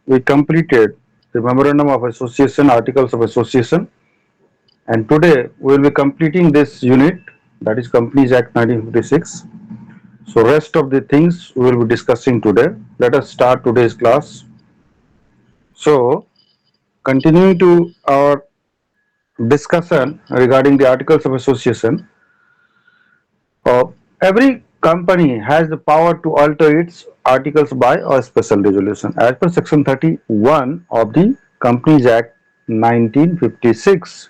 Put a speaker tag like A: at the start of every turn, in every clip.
A: we completed the Memorandum of Association, Articles of Association, and today we will be completing this unit, that is Companies Act 1956. So rest of the things we will be discussing today. Let us start today's class. So continuing to our discussion regarding the Articles of Association, every company has the power to alter its articles by a special resolution as per section 31 of the Companies Act 1956.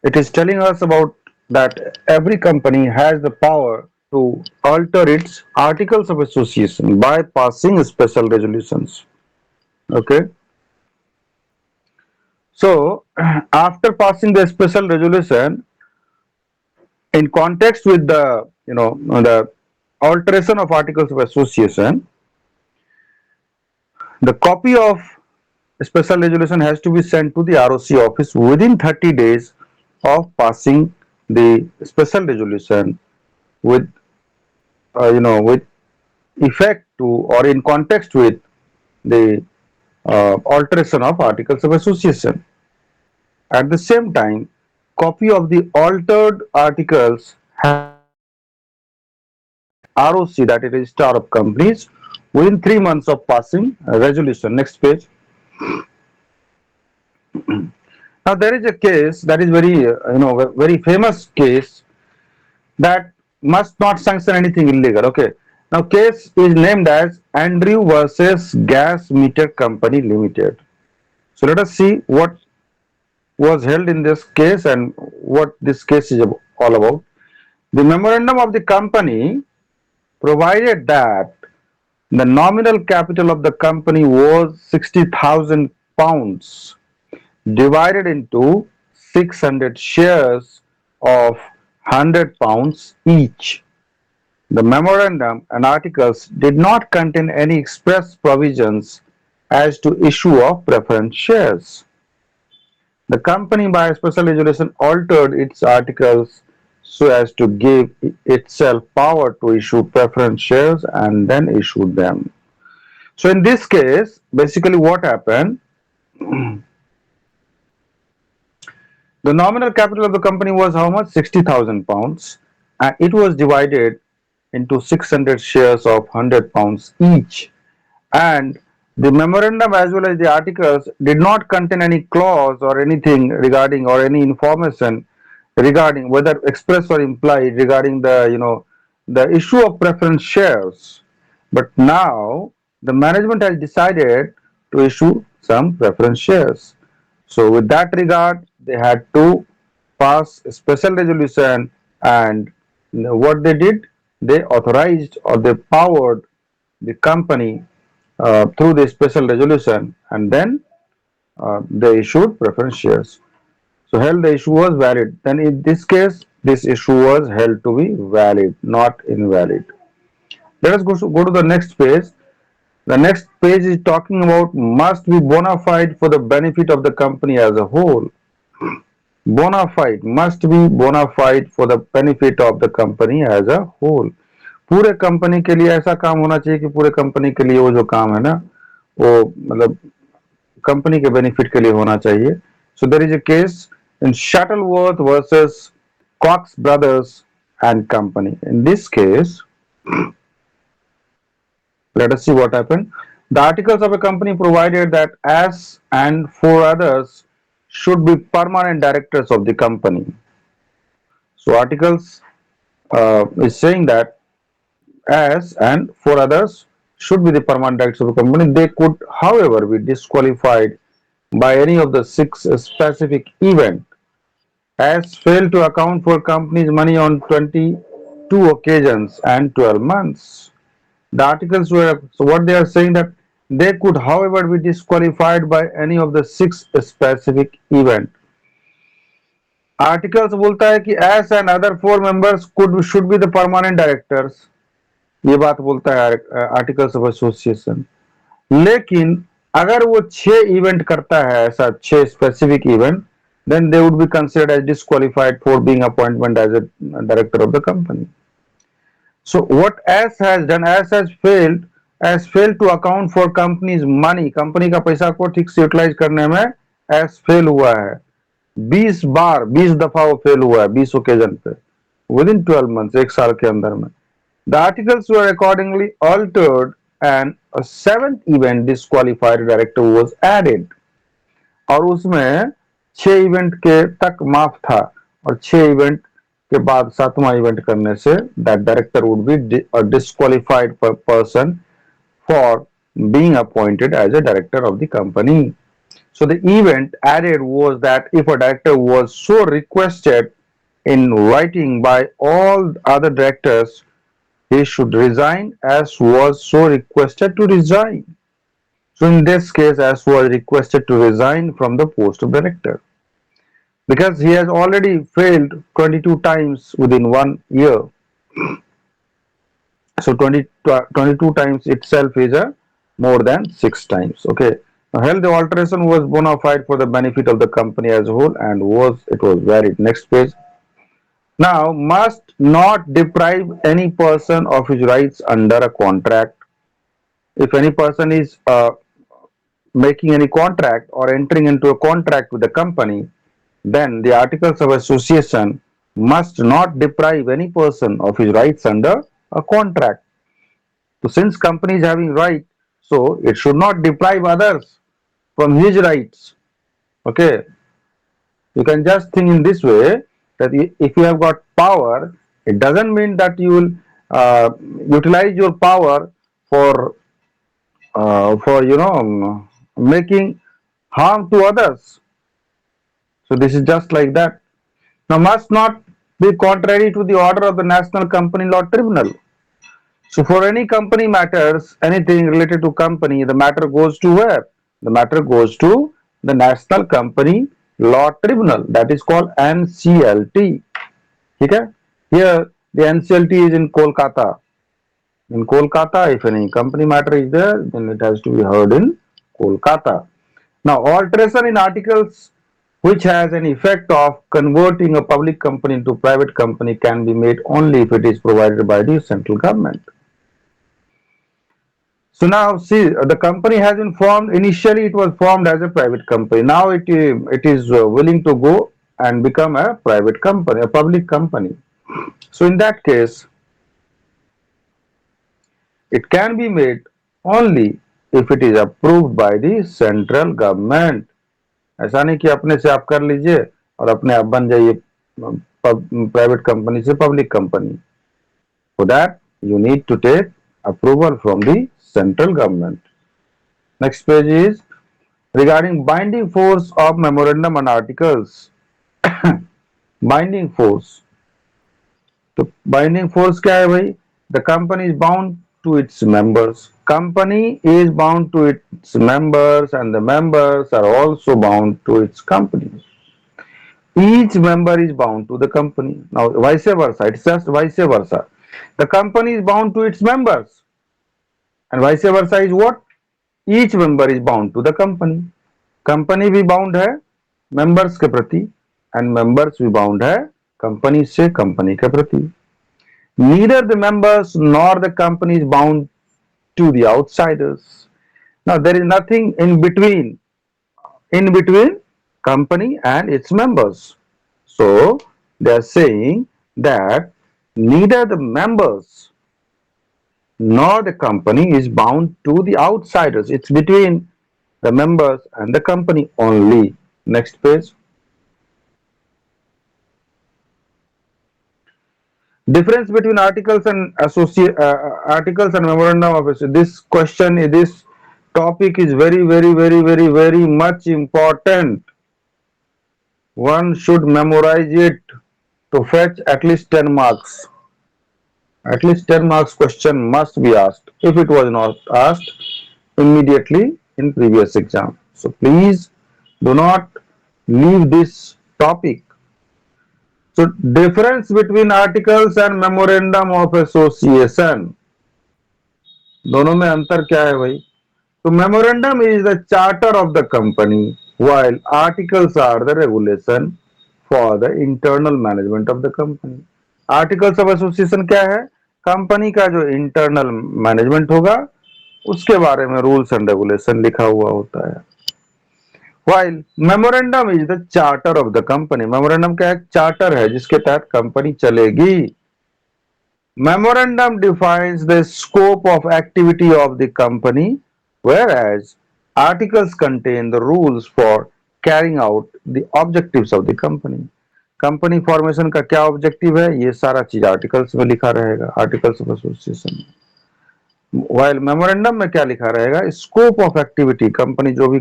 A: It is telling us about that every company has the power to alter its articles of association by passing special resolutions. Okay. So after passing the special resolution, in context with the alteration of articles of association, the copy of special resolution has to be sent to the ROC office within 30 days of passing the special resolution with with effect to or in context with the alteration of articles of association. At the same time, copy of the altered articles has to be sent to the ROC, that is Registrar of Companies, within 3 months of passing a resolution. Next page. Now there is a case that is very famous case that must not sanction anything illegal. Okay. Now case is named as Andrew versus Gas Meter Company Limited. So let us see what was held in this case and what this case is all about. The memorandum of the company provided that the nominal capital of the company was 60,000 pounds divided into 600 shares of 100 pounds each. The memorandum and articles did not contain any express provisions as to issue of preference shares. The company by special resolution altered its articles so as to give itself power to issue preference shares and then issued them. So in this case, basically what happened, the nominal capital of the company was how much? 60,000 pounds, and it was divided into 600 shares of 100 pounds each. And the memorandum as well as the articles did not contain any clause or anything regarding or any information regarding whether express or implied regarding the issue of preference shares. But now the management has decided to issue some preference shares. So with that regard, they had to pass a special resolution, and what they did, they authorized or they powered the company through the special resolution, and then they issued preference shares. So held the issue was valid. Then in this case, this issue was held to be valid, not invalid. Let us go to the next page. The next page is talking about must be bona fide for the benefit of the company as a whole. Bona fide must be bona fide for the benefit of the company as a whole. पूरे company के लिए ऐसा काम होना चाहिए कि पूरे company के लिए वो जो काम है ना वो मतलब कंपनी के बेनिफिट के लिए होना चाहिए. So there is a case in Shuttleworth versus Cox Brothers and Company. In this case, let us see what happened. The articles of a company provided that as and four others should be permanent directors of the company. So articles is saying that as and four others should be the permanent directors of the company. They could, however, be disqualified by any of the six specific events as failed to account for company's money on 22 occasions and 12 months. The articles were, so what they are saying that they could, however, be disqualified by any of the six specific event. Articles बोलता है कि as and other four members could should be the permanent directors. ये बात बोलता है articles of association. लेकिन अगर वो 6 इवेंट करता है ऐसा 6 specific event, then they would be considered as disqualified for being appointment as a director of the company. So what S has done, S has failed has failed to account for company's money, company का पैसा को ठीक से utilise करने में has fail हुआ है। 20 बार, 20 दफा वो फेल हुआ है, 20 ओकेजन पे, within 12 months, एक साल के अंदर में। The articles were accordingly altered and a seventh event disqualified director was added, और उसमें 6 इवेंट के तक माफ था, और 6 इवेंट के बाद 7वां इवेंट करने say that director would be a disqualified person for being appointed as a director of the company. So the event added was that if a director was so requested in writing by all other directors, he should resign as was so requested to resign. So in this case, as was requested to resign from the post of director, because he has already failed 22 times within 1 year. So 22 times itself is a more than 6 times. Okay. Now, held the alteration was bona fide for the benefit of the company as a whole, and it was varied. Next page. Now, must not deprive any person of his rights under a contract. If any person is making any contract or entering into a contract with the company, then the articles of association must not deprive any person of his rights under a contract. So since company is having right, so it should not deprive others from his rights. Okay, you can just think in this way that if you have got power, it doesn't mean that you will utilize your power for making harm to others. So this is just like that. Now must not be contrary to the order of the National Company Law Tribunal. So for any company matters, anything related to company, the matter goes to where? The matter goes to the National Company Law Tribunal, that is called NCLT. Okay? Here the NCLT is in Kolkata. In Kolkata, if any company matter is there, then it has to be heard in Kolkata. Now, alteration in articles which has an effect of converting a public company into private company can be made only if it is provided by the central government. So now see, the company has been formed. Initially, it was formed as a private company. Now it is willing to go and become a private company, a public company. So in that case, it can be made only if it is approved by the central government. ऐसा नहीं कि अपने से आप कर लीजिए और अपने आप बन जाइए प्राइवेट कंपनी से public company. For that, you need to take approval from the central government. Next page is regarding binding force of memorandum and articles. Binding force. तो binding force क्या है भाई? The company is bound to its members. Company is bound to its members, and the members are also bound to its company. Each member is bound to the company. Now, vice versa. It's just vice versa. The company is bound to its members, and vice versa is what? Each member is bound to the company. Company भी bound है members के प्रति, and members भी bound है company से company के प्रति. Neither the members nor the company is bound to the outsiders. Now there is nothing in between company and its members. So they are saying that neither the members nor the company is bound to the outsiders. It's between the members and the company only. Next page. Difference between articles and articles and memorandum of association. This question, this topic is very much important. One should memorize it to fetch at least 10 marks. At least 10 marks question must be asked if it was not asked immediately in previous exam. So please do not leave this topic. So difference between articles and memorandum of association. दोनों में अंतर क्या है भाई? So memorandum is the charter of the company, while articles are the regulation for the internal management of the company. Articles of association क्या है? Company का जो इंटरनल मैनेजमेंट होगा उसके बारे में रूल्स एंड रेगुलेशन लिखा हुआ होता है। While memorandum is the charter of the company, memorandum क्या है? चार्टर है जिसके तहत कंपनी चलेगी। Memorandum defines the scope of activity of the company, whereas articles contain the rules for carrying out the objectives of the company. Company formation का क्या objective है, ये सारा चीज आर्टिकल्स में लिखा रहेगा, आर्टिकल्स ऑफ एसोसिएशन में। वाइल मेमोरेंडम में क्या लिखा रहेगा? स्कोप ऑफ एक्टिविटी, कंपनी जो भी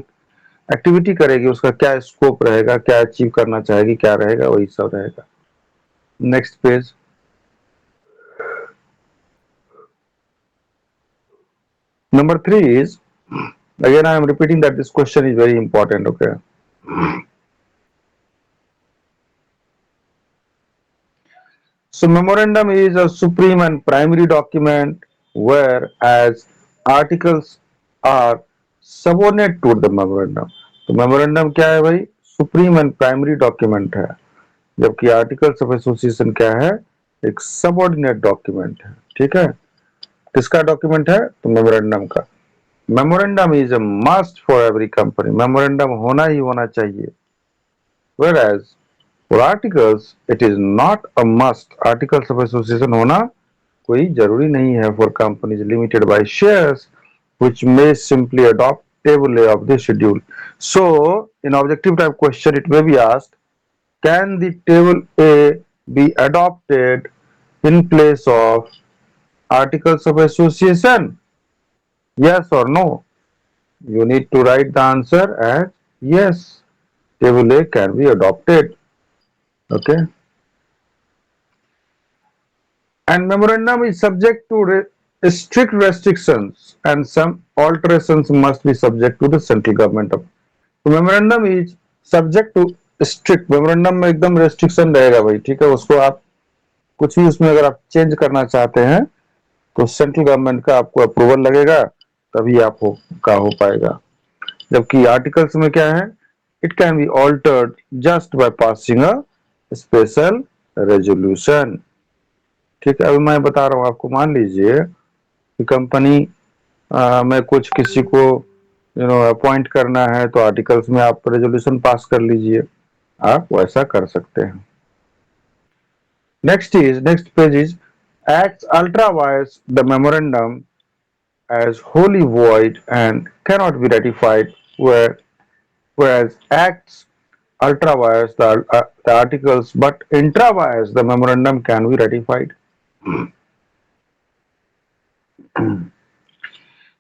A: एक्टिविटी करेगी उसका क्या स्कोप रहेगा, क्या अचीव करना चाहेगी, क्या रहेगा, वही सब रहेगा। Next page. Number 3 is, again I am repeating that this question is very important, okay. So memorandum is a supreme and primary document, whereas articles are subordinate to the memorandum. तो memorandum क्या है भाई? Supreme and primary document है, जबकि articles of association क्या है? एक subordinate document है। ठीक है, किसका डॉक्यूमेंट है? तो मेमोरेंडम का। Memorandum is a must for every company, memorandum होना ही होना चाहिए। Whereas for articles it is not a must, articles of association होना कोई जरूरी नहीं है for companies limited by shares which may simply adopt table A of the schedule. So in objective type question it may be asked, can the table A be adopted in place of articles of association? Yes or no? You need to write the answer as yes, table A can be adopted. Okay. And memorandum is subject to strict restrictions and some alterations must be subject to the central government of. So memorandum is subject to strict, memorandum में एकदम restriction रहेगा भाई। ठीक है, उसको आप कुछ भी उसमें अगर आप चेंज करना चाहते हैं तो सेंट्रल गवर्नमेंट का आपको अप्रूवल लगेगा, तभी आप हो पाएगा। जबकि आर्टिकल्स में क्या है? It can be altered just by passing a special resolution. ठीक है, अभी मैं बता रहा हूँ आपको, मान लीजिए कि कंपनी में कुछ किसी को अपॉइंट करना है तो आर्टिकल्स में आप रेजोल्यूशन पास कर लीजिए, आप वैसा कर सकते हैं। Next page is act ultra vires the memorandum as wholly void and cannot be ratified, whereas acts ultra vires the articles, but intra vires the memorandum can be ratified.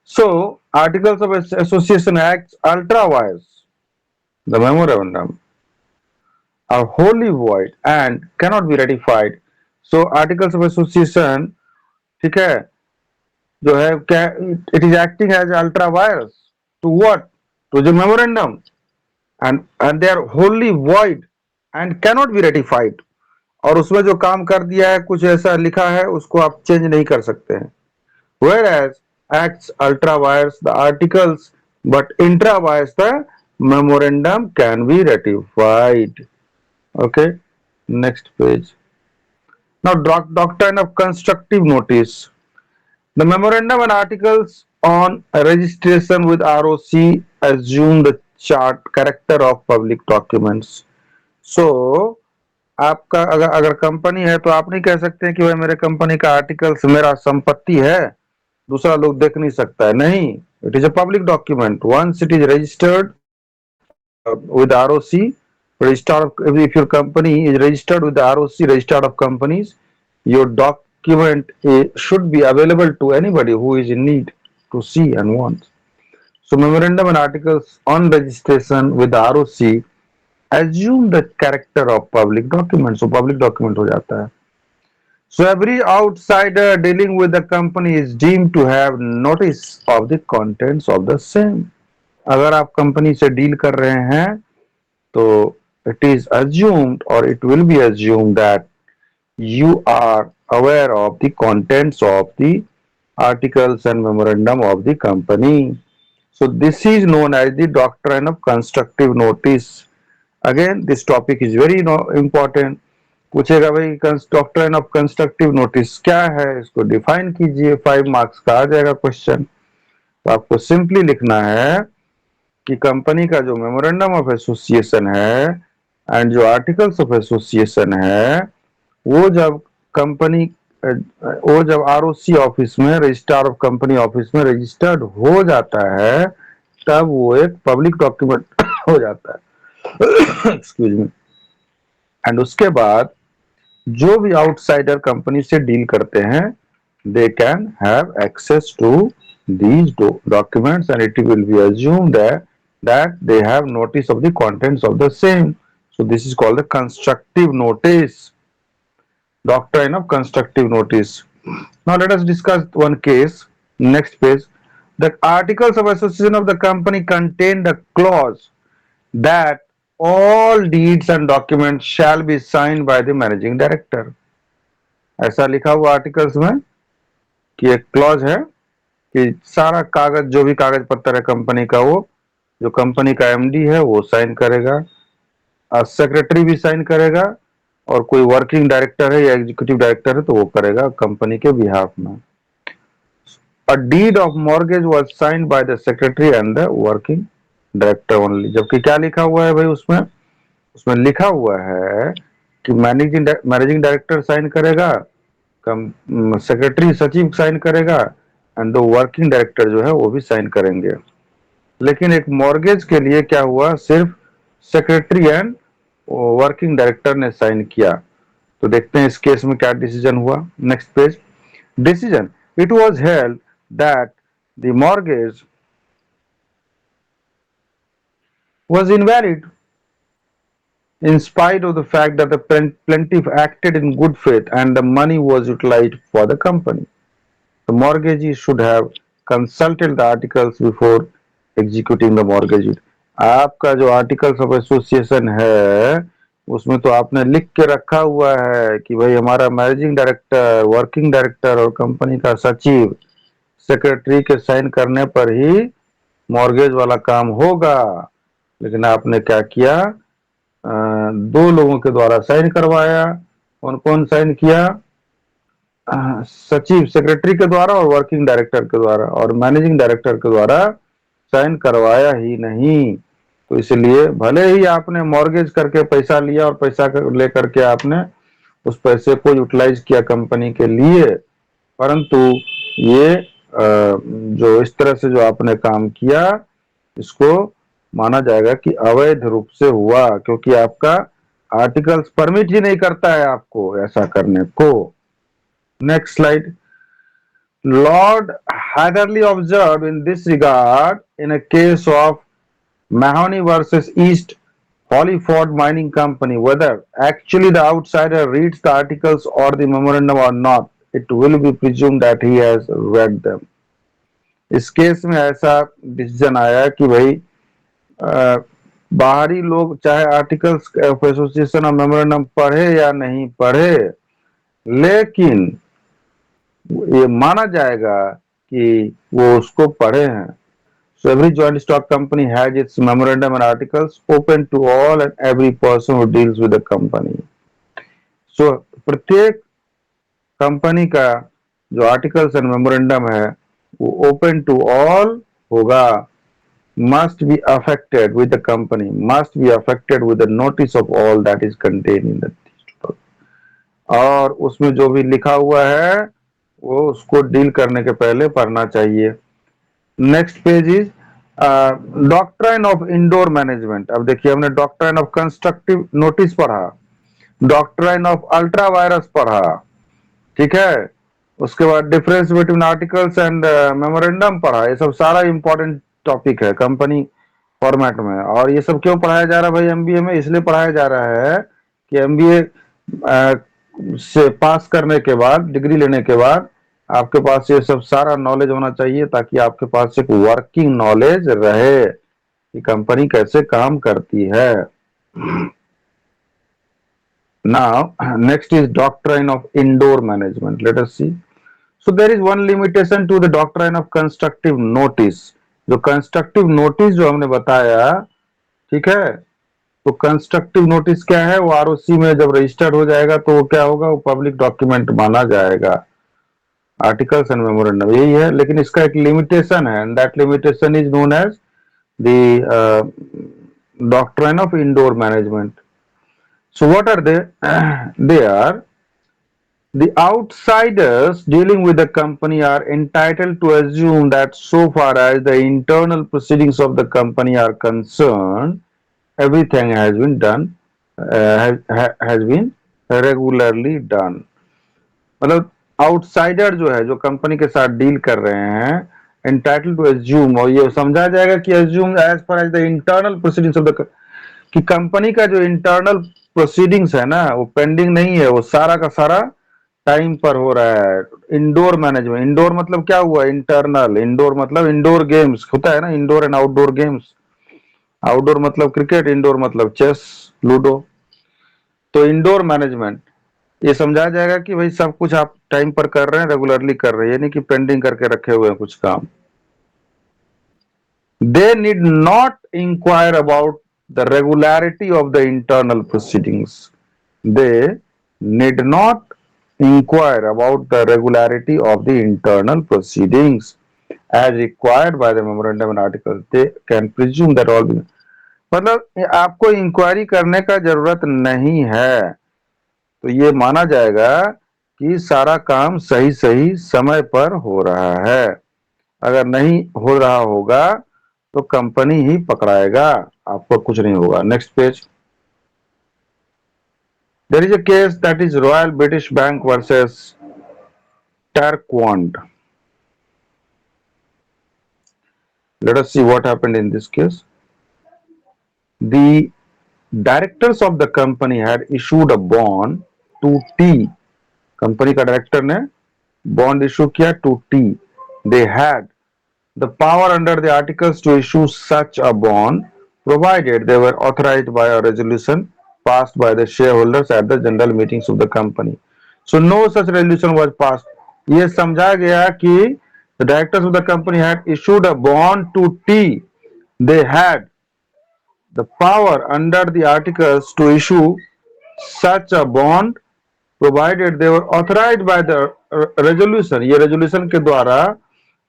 A: So articles of association acts ultra vires the memorandum are wholly void and cannot be ratified. So articles of association, ठीक है, जो है क्या, it is acting as ultra vires to what? To the memorandum, and they are wholly void and cannot be ratified. और उसमें जो काम कर दिया है, कुछ ऐसा लिखा है, उसको आप चेंज नहीं कर सकते हैं। Whereas acts ultra vires the articles, but intra vires the memorandum can be ratified. Okay, next page. Now doctrine of constructive notice. The memorandum and articles on registration with ROC assume the character of public documents. So आपका अगर company है तो आप नहीं कह सकते हैं कि भाई मेरे कंपनी का आर्टिकल्स मेरा संपत्ति है, दूसरा लोग देख नहीं सकता है। नहीं, it is a public document. Once it is registered with ROC, if your company is registered with the ROC, registered of companies, your document should be available to anybody who is in need to see and want. So memorandum and articles on registration with the ROC assume the character of public document, so public document हो जाता है। So every outsider dealing with the company is deemed to have notice of the contents of the same. अगर आप company से deal कर रहे हैं तो it is assumed or it will be assumed that you are aware of the contents of the articles and memorandum of the company. So this is known as the doctrine of constructive notice. Again, this topic is very important. पूछेगा भाई doctrine of constructive notice क्या है, इसको define कीजिए, 5 marks का आ जाएगा question. तो आपको सिंपली लिखना है कि कंपनी का जो मेमोरेंडम ऑफ एसोसिएशन है एंड जो आर्टिकल्स ऑफ एसोसिएशन है, वो जब कंपनी वो जब आरओसी ऑफिस में, रजिस्ट्रार ऑफ कंपनी ऑफिस में रजिस्टर्ड हो जाता है, तब वो एक पब्लिक डॉक्यूमेंट हो जाता है। Excuse me. एंड उसके बाद जो भी आउटसाइडर कंपनी से डील करते हैं, they can have access to these documents, and it will be assumed that they have notice of the contents of the same. So this is called the constructive notice, doctrine of constructive notice. Now let us discuss one case. Next page. The articles of association of the company contain the clause that all deeds and documents shall be signed by the managing director. ऐसा लिखा हुआ articles में कि एक clause है कि सारा कागज, जो भी कागज पत्तर है कंपनी का, वो जो कंपनी का एमडी है वो साइन करेगा, सेक्रेटरी भी साइन करेगा, और कोई वर्किंग डायरेक्टर है या एग्जीक्यूटिव डायरेक्टर है तो वो करेगा कंपनी के बिहाफ में। A deed of mortgage was signed by the secretary and the working director only. जबकि क्या लिखा हुआ है भाई उसमें? उसमें लिखा हुआ है कि मैनेजिंग डायरेक्टर साइन करेगा, सेक्रेटरी सचिव साइन करेगा, एंड दो वर्किंग डायरेक्टर जो है वो भी साइन करेंगे। लेकिन एक मॉर्गेज के लिए क्या हुआ? सिर्फ सेक्रेटरी एंड वर्किंग डायरेक्टर ने साइन किया। तो देखते हैं इस केस में क्या डिसीजन हुआ। Next page. Decision. It was held that the mortgage was invalid in spite of the fact that the plaintiff acted in good faith and the money was utilized for the company. The mortgagee should have consulted the articles before executing the mortgage. आपका जो articles of association है उसमें तो आपने लिख के रखा हुआ है कि भाई हमारा मैनेजिंग डायरेक्टर, वर्किंग डायरेक्टर और कंपनी का सचिव, सेक्रेटरी के साइन करने पर ही मॉर्गेज वाला काम होगा। लेकिन आपने क्या किया? दो लोगों के द्वारा साइन करवाया। कौन कौन साइन किया? सचिव, सेक्रेटरी के द्वारा और वर्किंग डायरेक्टर के द्वारा, और मैनेजिंग डायरेक्टर के द्वारा साइन करवाया ही नहीं। तो इसलिए भले ही आपने मॉर्गेज करके पैसा लिया और पैसा लेकर के आपने उस पैसे को यूटिलाइज किया कंपनी के लिए, परंतु ये जो इस तरह से जो आपने काम किया, इसको माना जाएगा कि अवैध रूप से हुआ, क्योंकि आपका आर्टिकल्स परमिट ही नहीं करता है आपको ऐसा करने को। Next slide. Lord Hatherley observed in this regard in a case of Mahoney versus East Hollyford Mining Company, whether actually the outsider reads the articles or the memorandum or not, it will be presumed that he has read them. इस case में ऐसा decision आया कि भाई बाहरी लोग चाहे articles of association और मेमोरेंडम पढ़े या नहीं पढ़े, लेकिन ये माना जाएगा कि वो उसको पढ़े हैं। So every joint stock company has its memorandum and articles open to all and every person who deals with the company. So प्रत्येक कंपनी का जो आर्टिकल्स एंड मेमोरेंडम है वो ओपन टू ऑल होगा। must be affected with the company, must be affected with the notice of all that is contained in the stock. और उसमें जो भी लिखा हुआ है वो उसको डील करने के पहले पढ़ना चाहिए। Next page is doctrine of indoor management. अब देखिए हमने डॉक्ट्राइन ऑफ कंस्ट्रक्टिव नोटिस पढ़ा, डॉक्ट्राइन ऑफ अल्ट्रा वायरस पढ़ा, ठीक है। उसके बाद difference between articles and memorandum पढ़ा। ये सब सारा इंपॉर्टेंट टॉपिक है कंपनी फॉर्मेट में। और ये सब क्यों पढ़ाया जा रहा है भाई एमबीए में? इसलिए पढ़ाया जा रहा है कि एमबीए से पास करने के बाद, डिग्री लेने के बाद आपके पास ये सब सारा नॉलेज होना चाहिए, ताकि आपके पास एक वर्किंग नॉलेज रहे कि कंपनी कैसे काम करती है। Now, next is doctrine of indoor management. Let us see. So there is one limitation to the doctrine of constructive notice. जो कंस्ट्रक्टिव नोटिस जो हमने बताया, ठीक है, तो कंस्ट्रक्टिव नोटिस क्या है? वो आरओसी में जब रजिस्टर्ड हो जाएगा तो वो क्या होगा? वो पब्लिक डॉक्यूमेंट माना जाएगा। आर्टिकल्स एंड मेमोरेंडम यही है, लेकिन इसका एक लिमिटेशन है, and that limitation is known as the doctrine of indoor management. So what are they? They are the outsiders dealing with the company are entitled to assume that so far as the internal proceedings of the company are concerned, everything has been done, has been regularly done. मतलब outsider जो है, जो company के साथ deal कर रहे हैं, entitle to assume, और ये समझा जाएगा कि assume as per as the internal proceedings of the, कि कंपनी का जो इंटरनल प्रोसीडिंग्स है ना, वो पेंडिंग नहीं है, वो सारा का सारा टाइम पर हो रहा है. इंडोर मैनेजमेंट, इंडोर मतलब क्या हुआ, इंटरनल. इंडोर मतलब इंडोर गेम्स होता है ना, indoor and outdoor games. Outdoor मतलब क्रिकेट, इंडोर मतलब चेस, लूडो. तो इंडोर मैनेजमेंट ये समझा जाएगा कि भाई सब कुछ आप टाइम पर कर रहे हैं, रेगुलरली कर रहे हैं, यानी कि पेंडिंग करके रखे हुए हैं कुछ काम. They need not inquire about the regularity of the internal proceedings. They need not inquire about the regularity of the internal proceedings as required by the memorandum and articles. They can presume that all. मतलब आपको inquiry करने का जरूरत नहीं है, तो ये माना जाएगा कि सारा काम सही सही समय पर हो रहा है. अगर नहीं हो रहा होगा तो कंपनी ही पकड़ाएगा, आपको कुछ नहीं होगा. Next page. There is a case that is Royal British Bank versus Turquand. Let us see what happened in this case. The directors of the company had issued a bond to T. कंपनी का director ने bond issue किया to T. They had the power under the articles to issue such a bond provided they were authorized by a resolution passed by the shareholders at the general meetings of the company. So no such resolution was passed. ये समझा गया कि the directors of the company had issued a bond to T. They had the power under the articles to issue such a bond provided they were authorized by the resolution. ये resolution के द्वारा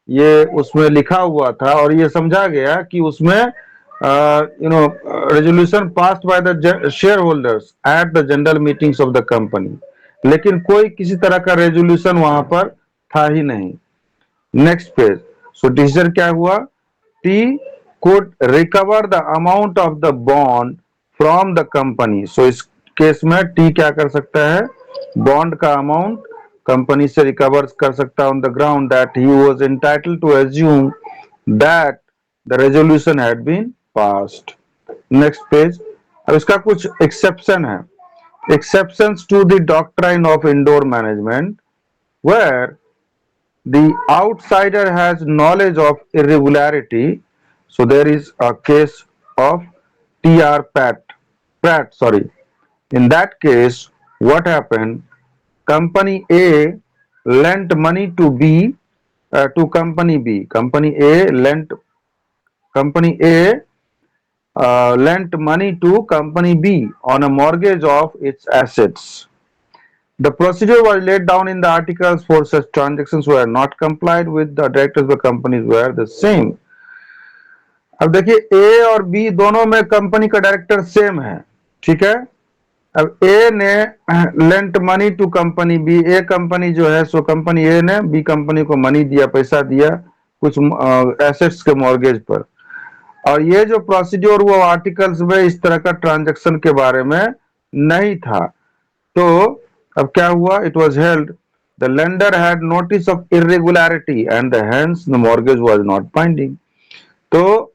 A: ये उसमें लिखा हुआ था, और ये समझा गया कि उसमें resolution passed by the shareholders at the general meetings of the company. लेकिन कोई किसी तरह का resolution वहां पर था ही नहीं. Next page. सो डिसीजन क्या हुआ, T could recover the amount of the bond from the company. So इस केस में टी क्या कर सकता है, बॉन्ड का अमाउंट कंपनी से रिकवर कर सकता है on the ground that he was entitled to assume that the resolution had been passed. Next page. अब इसका कुछ एक्सेप्शन है. Exceptions to the doctrine of indoor management where the outsider has knowledge of irregularity. So there is a case of TR Pratt, sorry. In that case, what happened? Company A lent money to B, to company B. Company A lent money to company B on a mortgage of its assets. The procedure was laid down in the articles for such transactions were not complied with. The directors of the companies were the same. अब देखिए ए और B दोनों में company का director same है, ठीक है. अब ए ने lent money to company B. A company जो है सो कंपनी ए ने बी कंपनी को मनी दिया, पैसा दिया कुछ एसेट्स के मॉर्गेज पर, और ये जो प्रोसीड्योर हुआ आर्टिकल्स में इस तरह का ट्रांजैक्शन के बारे में नहीं था. तो अब क्या हुआ, it was held the lender had notice of irregularity and hence the mortgage was not binding. तो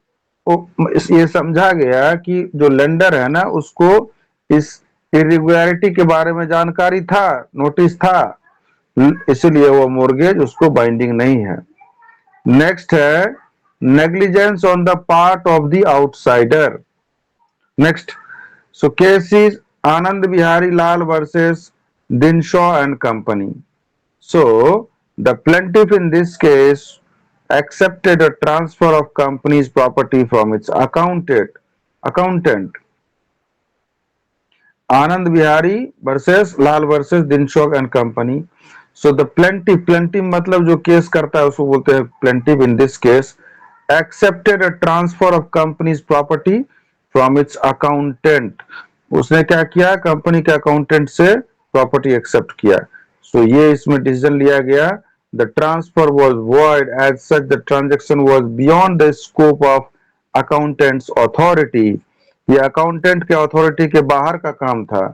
A: ये समझा गया कि जो लेंडर है ना उसको इस इरेगुलरिटी के बारे में जानकारी था, नोटिस था, इसलिए वो मॉर्गेज उसको बाइंडिंग नहीं है. नेक्स्ट है negligence on the part of the outsider. Next. So case is Anand Bihari Lal versus Dinshaw and Company. So the plaintiff in this case accepted a transfer of company's property from its accountant. Anand Bihari versus Lal versus Dinshaw and Company. So the plaintiff मतलब जो case करता है उसको बोलते हैं plaintiff. In this case accepted a transfer of companies property from its accountant. उसने क्या किया, कंपनी के अकाउंटेंट से प्रॉपर्टी एक्सेप्ट किया। सो ये इसमें डिसीजन लिया गया। The transfer was void as such the transaction was beyond the scope of accountant's authority. ये अकाउंटेंट के अथॉरिटी के बाहर का काम था।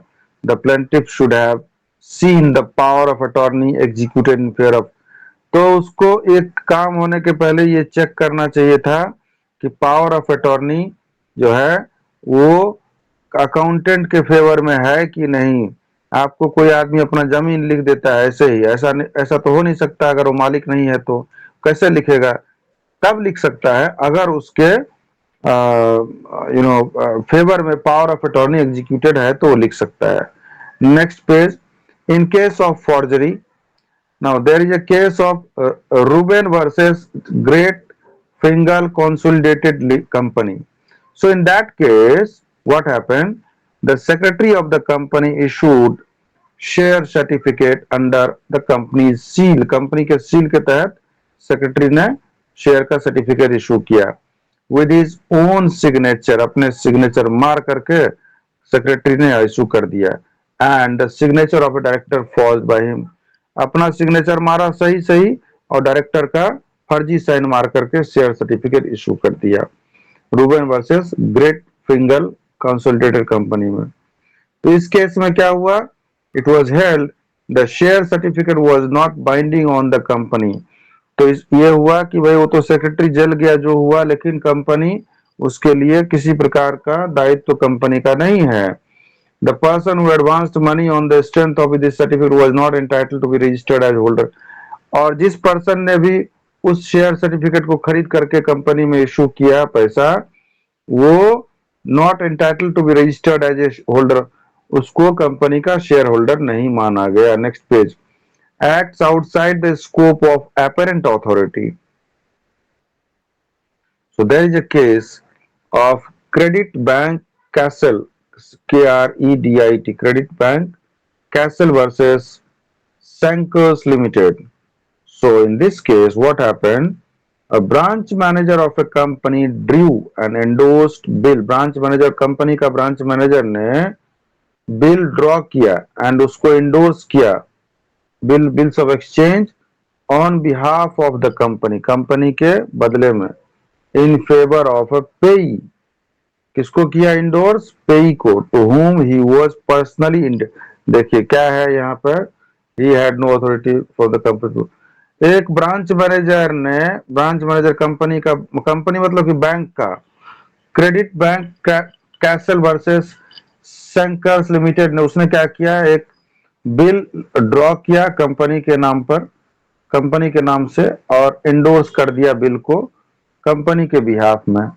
A: The plaintiff should have seen the power of attorney executed in favour of. तो उसको एक काम होने के पहले ये चेक करना चाहिए था कि पावर ऑफ अटॉर्नी जो है वो अकाउंटेंट के फेवर में है कि नहीं। आपको कोई आदमी अपना जमीन लिख देता है ऐसे ही, ऐसा तो हो नहीं सकता। अगर वो मालिक नहीं है तो कैसे लिखेगा? तब लिख सकता है अगर उसके फेवर में पावर ऑफ अटॉर्नी एग्जीक्यूटेड है तो वो लिख सकता है। Next page. In case of forgery, now there is a case of Ruben versus Great Fingal Consolidated Company. So in that case, what happened? The secretary of the company issued share certificate under the company's seal. Company के seal के तहत secretary ने share का certificate issue किया। With his own signature, अपने signature मार करके secretary ने इशू कर दिया। And the signature of a director false by him. अपना सिग्नेचर मारा सही सही और डायरेक्टर का फर्जी साइन मार करके शेयर सर्टिफिकेट इशू कर दिया। Reuben versus great फिंगल consolidated company में। तो इस केस में क्या हुआ? It was held the share certificate was not binding on the company. तो ये हुआ कि भाई वो तो सेक्रेटरी जल गया जो हुआ, लेकिन कंपनी उसके लिए किसी प्रकार का दायित्व कंपनी का नहीं है। The person who advanced money on the strength of this certificate was not entitled to be registered as holder. और जिस पर्सन ने भी उस शेयर सर्टिफिकेट को खरीद करके कंपनी में इशू किया पैसा, वो not entitled to be registered as a holder, उसको कंपनी का शेयर होल्डर नहीं माना गया। Next page. acts outside the scope of apparent authority. So there is a case of Credit Bank Castle, Kredit, Credit Bank Castle versus Sankers Limited. So in this case, what happened? A branch manager of a company drew an endorsed bill. Branch manager, company का branch manager ने bill draw किया and उसको endorse किया, bills of exchange on behalf of the company, company के बदले में, in favor of a payee। किसको किया इंडोर्स? पेई को। to whom he was personally देखिए क्या है यहाँ पर, he had no authority for the company। एक ब्रांच मैनेजर ने, ब्रांच मैनेजर कंपनी का, कंपनी मतलब कि बैंक का, Credit Bank Cassel versus Schenkers Limited ने, उसने क्या किया, एक बिल ड्रॉ किया कंपनी के नाम पर, कंपनी के नाम से, और इंडोर्स कर दिया बिल को कंपनी के बिहाफ में।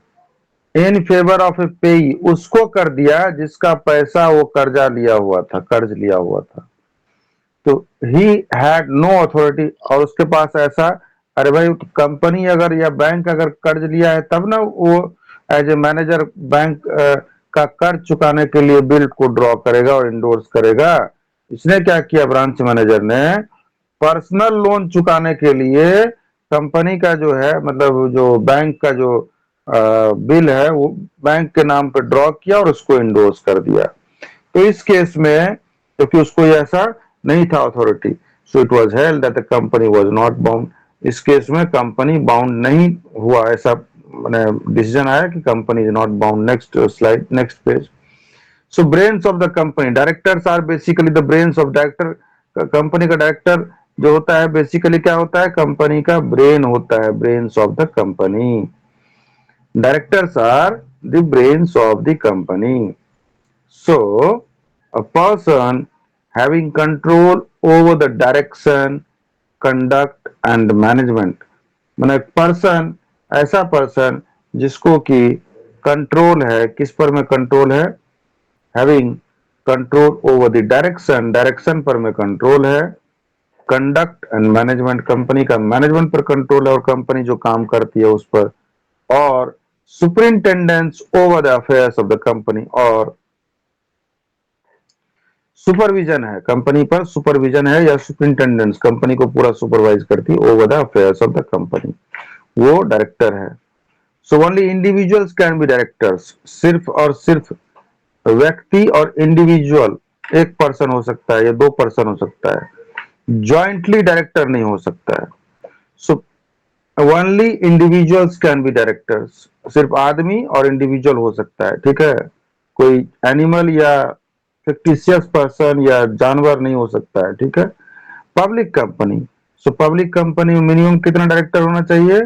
A: इन फेवर ऑफ ए पेई, उसको कर दिया जिसका पैसा वो कर्जा लिया हुआ था, कर्ज लिया हुआ था। तो ही हैड नो अथॉरिटी, और उसके पास ऐसा, अरे भाई कंपनी अगर या बैंक अगर कर्ज लिया है तब ना वो एज ए मैनेजर बैंक का कर्ज चुकाने के लिए बिल को ड्रॉ करेगा और इंडोर्स करेगा। इसने क्या किया, ब्रांच मैनेजर ने पर्सनल लोन चुकाने के लिए कंपनी का जो है, मतलब जो बैंक का जो बिल है वो बैंक के नाम पे ड्रॉ किया और उसको इंडोर्स कर दिया। तो इस केस में क्योंकि उसको ऐसा नहीं था authority, so it was held that the company was not bound. इस केस में कंपनी बाउंड नहीं हुआ, ऐसा मैंने डिसीजन आया कि company is not bound. Next slide, next page. So brains of the company, directors are basically the brains of director. Company का director जो होता है बेसिकली क्या होता है, कंपनी का ब्रेन होता है, brains of the company. Directors are the brains of the company. So, a person having control over the direction, conduct and management, मैंने पर्सन, ऐसा पर्सन जिसको कि कंट्रोल है, किस पर में कंट्रोल है, having control over the direction, direction पर में कंट्रोल है, कंडक्ट एंड मैनेजमेंट, कंपनी का मैनेजमेंट पर कंट्रोल है और कंपनी जो काम करती है उस पर, और superintendence over the affairs of the company, और सुपरविजन है, कंपनी पर सुपरविजन है या सुपरिंटेंडेंस, कंपनी को पूरा सुपरवाइज करती है over the affairs of the company, वो डायरेक्टर है। So only individuals can B directors, सिर्फ और सिर्फ व्यक्ति और इंडिविजुअल, एक पर्सन हो सकता है या दो पर्सन हो सकता है, जॉइंटली डायरेक्टर नहीं हो सकता है। So only individuals can B directors, सिर्फ आदमी और इंडिविजुअल हो सकता है, ठीक है, कोई एनिमल या फिक्टिशियस पर्सन या जानवर नहीं हो सकता है, ठीक है। Public company, so public company में मिनिमम कितना डायरेक्टर होना चाहिए,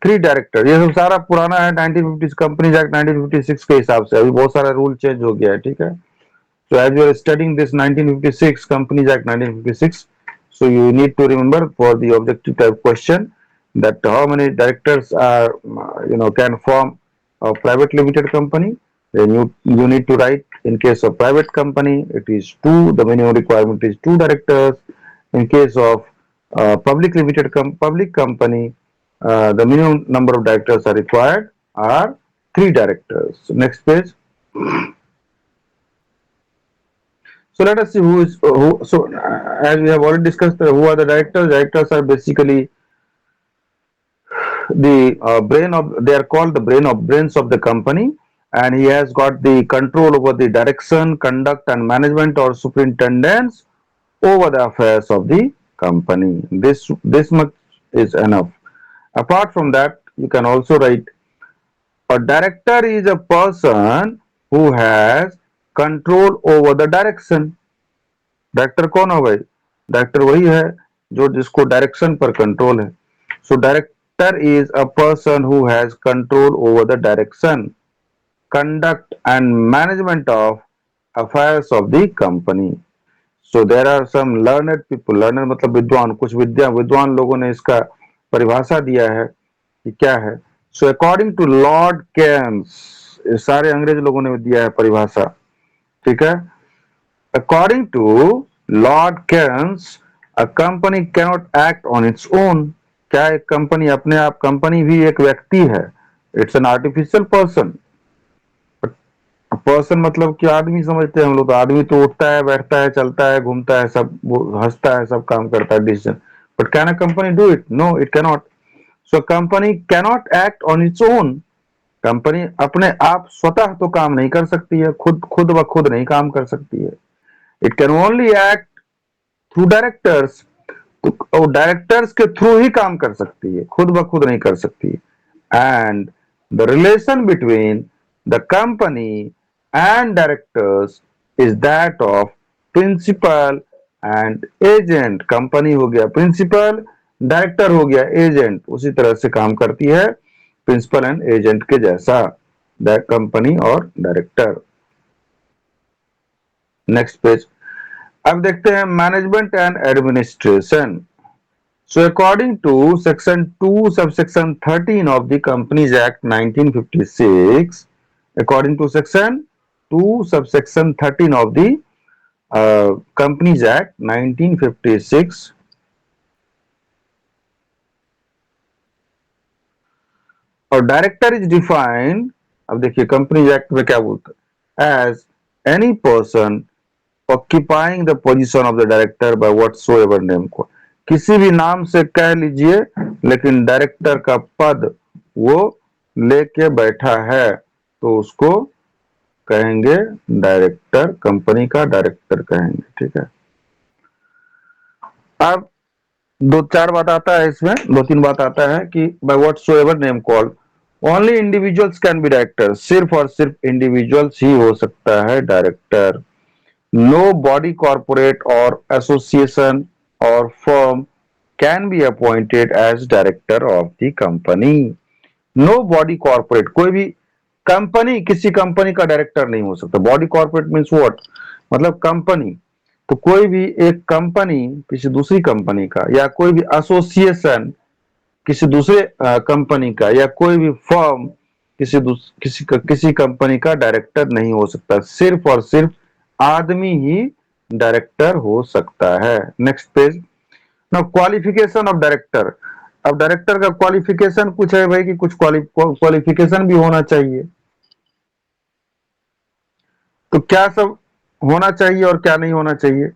A: 3 डायरेक्टर। ये सब सारा पुराना है 1950 कंपनीज एक्ट 1956 के हिसाब से, अभी बहुत सारा रूल चेंज हो गया है, ठीक है। So as you are studying this 1956 Companies Act 1956, so you need to remember for the objective type question that how many directors are can form a private limited company. Then you need to write in case of private company it is two. The minimum requirement is 2 directors. In case of public company, the minimum number of directors are required are 3 directors. So next page. So let us see who is who. So as we have already discussed, who are the directors? Directors are basically the brain of. They are called the brains of the company, and he has got the control over the direction, conduct, and management or superintendence over the affairs of the company. This much is enough. Apart from that, you can also write a director is a person who has control over the direction. Director कौन हो भाई, director वही है जो जिसको direction पर control है। So director is a person who has control over the direction, conduct and management of affairs of the company. So there are some learned people, learned मतलब विद्वान, कुछ विद्वान लोगों ने इसका परिभाषा दिया है कि क्या है। So according to Lord Cairns, सारे अंग्रेज लोगों ने दिया है परिभाषा, ठीक है। According to Lord Cairns, a company cannot act on its own. क्या एक कंपनी अपने आप, कंपनी भी एक व्यक्ति है, it's an artificial person. Person मतलब कि आदमी समझते हैं हम लोग, आदमी तो उठता है, बैठता है, चलता है, घूमता है, सब हंसता है, सब काम करता है, decision. But can a company do it? No, it cannot. So company cannot act on its own. Company अपने आप स्वतः तो काम नहीं कर सकती है, खुद खुद ब खुद नहीं काम कर सकती है। It can only act through directors, तो डायरेक्टर्स के थ्रू ही काम कर सकती है, खुद ब खुद नहीं कर सकती। And the relation between the company and directors is that of principal and agent. Company हो गया प्रिंसिपल, डायरेक्टर हो गया एजेंट, उसी तरह से काम करती है प्रिंसिपल एंड एजेंट के जैसा, कंपनी और डायरेक्टर। Next page. अब देखते हैं management and administration. So according to section 2 subsection 13 of the companies act 1956, according to section 2 subsection 13 of the companies act 1956, और डायरेक्टर इज डिफाइंड, अब देखिए कंपनीज एक्ट में क्या बोलता है, as any person occupying the position of the director by whatsoever name को, किसी भी नाम से कह लीजिए लेकिन डायरेक्टर का पद वो लेके बैठा है तो उसको कहेंगे डायरेक्टर, कंपनी का डायरेक्टर कहेंगे, ठीक है। अब दो चार बात आता है इसमें, दो तीन बात आता है कि by whatsoever name called, only individuals can be director, सिर्फ और सिर्फ इंडिविजुअल्स ही हो सकता है director. No body corporate or association or firm can be appointed as director of the company. No body corporate, कोई भी कंपनी किसी कंपनी का डायरेक्टर नहीं हो सकता। बॉडी कॉर्पोरेट मीन्स व्हाट, मतलब कंपनी, तो कोई भी एक कंपनी किसी दूसरी कंपनी का, या कोई भी एसोसिएशन किसी दूसरे कंपनी का, या कोई भी फर्म किसी कंपनी का डायरेक्टर नहीं हो सकता। सिर्फ और सिर्फ आदमी ही डायरेक्टर हो सकता है। Next page. Now qualification of director. अब डायरेक्टर का क्वालिफिकेशन कुछ है भाई कि कुछ क्वालिफिकेशन भी होना चाहिए। तो क्या सब होना चाहिए और क्या नहीं होना चाहिए।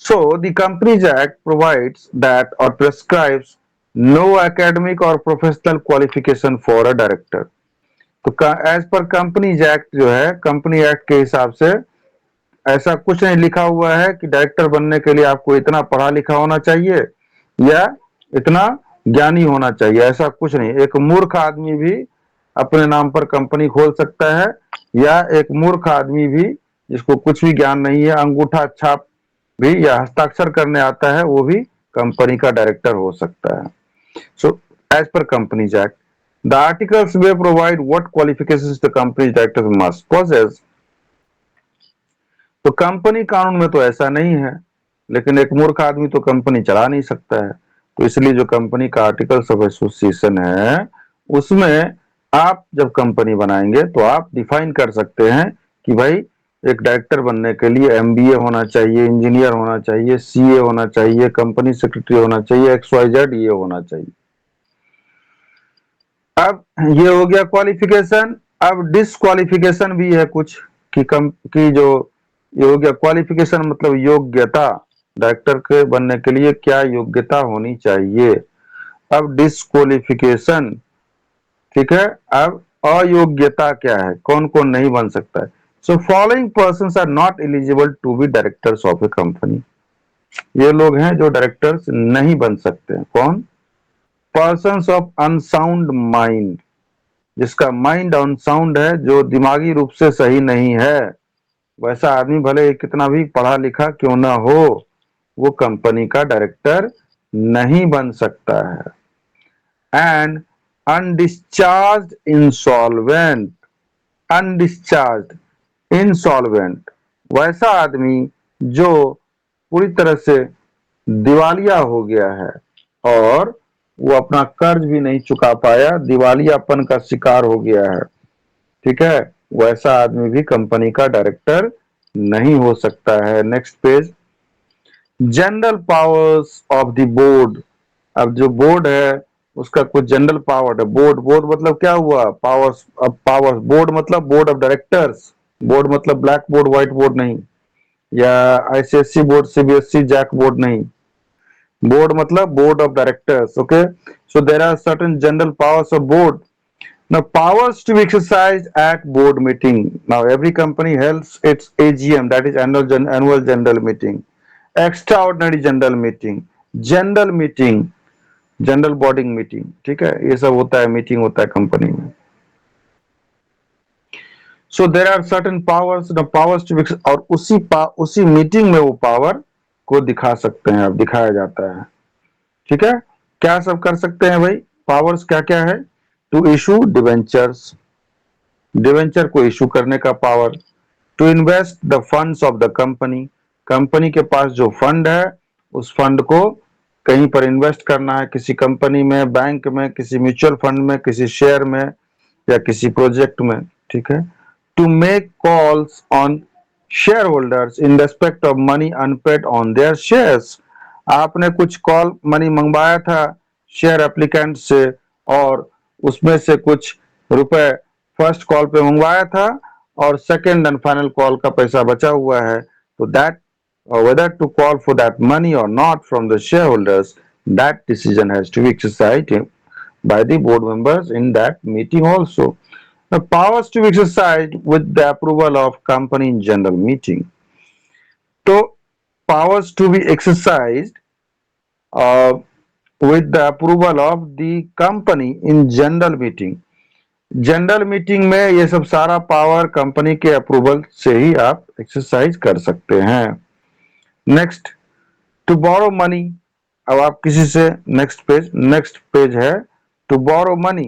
A: So the Companies Act provides that or prescribes no academic or professional qualification for a director. तो एज पर कंपनीज एक्ट जो है, कंपनी एक्ट के हिसाब से ऐसा कुछ नहीं लिखा हुआ है कि डायरेक्टर बनने के लिए आपको इतना पढ़ा लिखा होना चाहिए या इतना ज्ञानी होना चाहिए, ऐसा कुछ नहीं। एक मूर्ख आदमी भी अपने नाम पर कंपनी खोल सकता है, या एक मूर्ख आदमी भी जिसको कुछ भी ज्ञान नहीं है, अंगूठा छाप भी या हस्ताक्षर करने आता है, वो भी कंपनी का डायरेक्टर हो सकता है। सो as per companies act the articles may provide what qualifications the company director must possess. तो कंपनी कानून में तो ऐसा नहीं है, लेकिन एक मूर्ख आदमी तो कंपनी चला नहीं सकता है। तो इसलिए जो कंपनी का आर्टिकल्स ऑफ एसोसिएशन है, उसमें आप जब कंपनी बनाएंगे तो आप डिफाइन कर सकते हैं कि भाई एक डायरेक्टर बनने के लिए एमबीए होना चाहिए, इंजीनियर होना चाहिए, सीए होना चाहिए, कंपनी सेक्रेटरी होना चाहिए, XYZ ये होना चाहिए। अब ये हो गया क्वालिफिकेशन। अब डिसक्वालिफिकेशन भी है कुछ की जो ये हो गया क्वालिफिकेशन मतलब योग्यता, डायरेक्टर के बनने के लिए क्या योग्यता होनी चाहिए। अब डिसक्वालिफिकेशन, ठीक है। अब अयोग्यता क्या है, कौन कौन नहीं बन सकता है। So following persons are not eligible to be directors of a company. ये लोग हैं जो डायरेक्टर्स नहीं बन सकते हैं। कौन? पर्संस ऑफ अनसाउंड माइंड, जिसका माइंड अनसाउंड है, जो दिमागी रूप से सही नहीं है, वैसा आदमी भले कितना भी पढ़ा लिखा क्यों ना हो, वो कंपनी का डायरेक्टर नहीं बन सकता है। And undischarged insolvent, undischarged insolvent, वैसा आदमी जो पूरी तरह से दिवालिया हो गया है और वो अपना कर्ज भी नहीं चुका पाया, दिवालियापन का शिकार हो गया है, ठीक है, वैसा आदमी भी कंपनी का डायरेक्टर नहीं हो सकता है। Next page. General powers of the board. अब जो बोर्ड है उसका कुछ जनरल पावर है। बोर्ड, बोर्ड मतलब क्या हुआ, पावर्स। अब पावर्स, बोर्ड मतलब बोर्ड ऑफ डायरेक्टर्स, बोर्ड मतलब ब्लैक बोर्ड व्हाइट बोर्ड नहीं, या ICSC board CBSE JAC board नहीं। बोर्ड मतलब board of directors. Okay, so there are certain general powers of board. Now, powers to be exercised at board meeting. Now, every company holds its AGM, that is annual general meeting, extraordinary general meeting, general body meeting, ठीक है, ये सब होता है, meeting होता है company में। So there are certain powers, the powers to, और उसी मीटिंग में वो पावर को दिखा सकते हैं, अब दिखाया जाता है, ठीक है। क्या सब कर सकते हैं भाई, पावर्स क्या क्या है। टू इशू डिवेंचर्स, डिवेंचर को इशू करने का power. To invest the funds of the company, company के पास जो फंड है उस फंड को कहीं पर इन्वेस्ट करना है, किसी कंपनी में, बैंक में, किसी म्यूचुअल फंड में, किसी शेयर में या किसी प्रोजेक्ट में, ठीक है। To make calls on share holders in respect of money unpaid on their shares. आपने कुछ कॉल मनी मंगवाया था शेयर एप्लीकेंट से, और उसमें से कुछ रुपए फर्स्ट कॉल पे मंगवाया था और सेकंड एंड फाइनल कॉल का पैसा बचा हुआ है, तो that whether to call for that money or not from the shareholders, that decision has to be exercised by the board members in that meeting also. The powers to be exercised with the approval of company in general meeting. So powers to be exercised uh, with the approval of the company in general meeting. General meeting में ये सब सारा power company के approval से ही आप exercise कर सकते हैं। Next, to borrow money. अब आप किसी से, नेक्स्ट पेज है, टू बोरो मनी,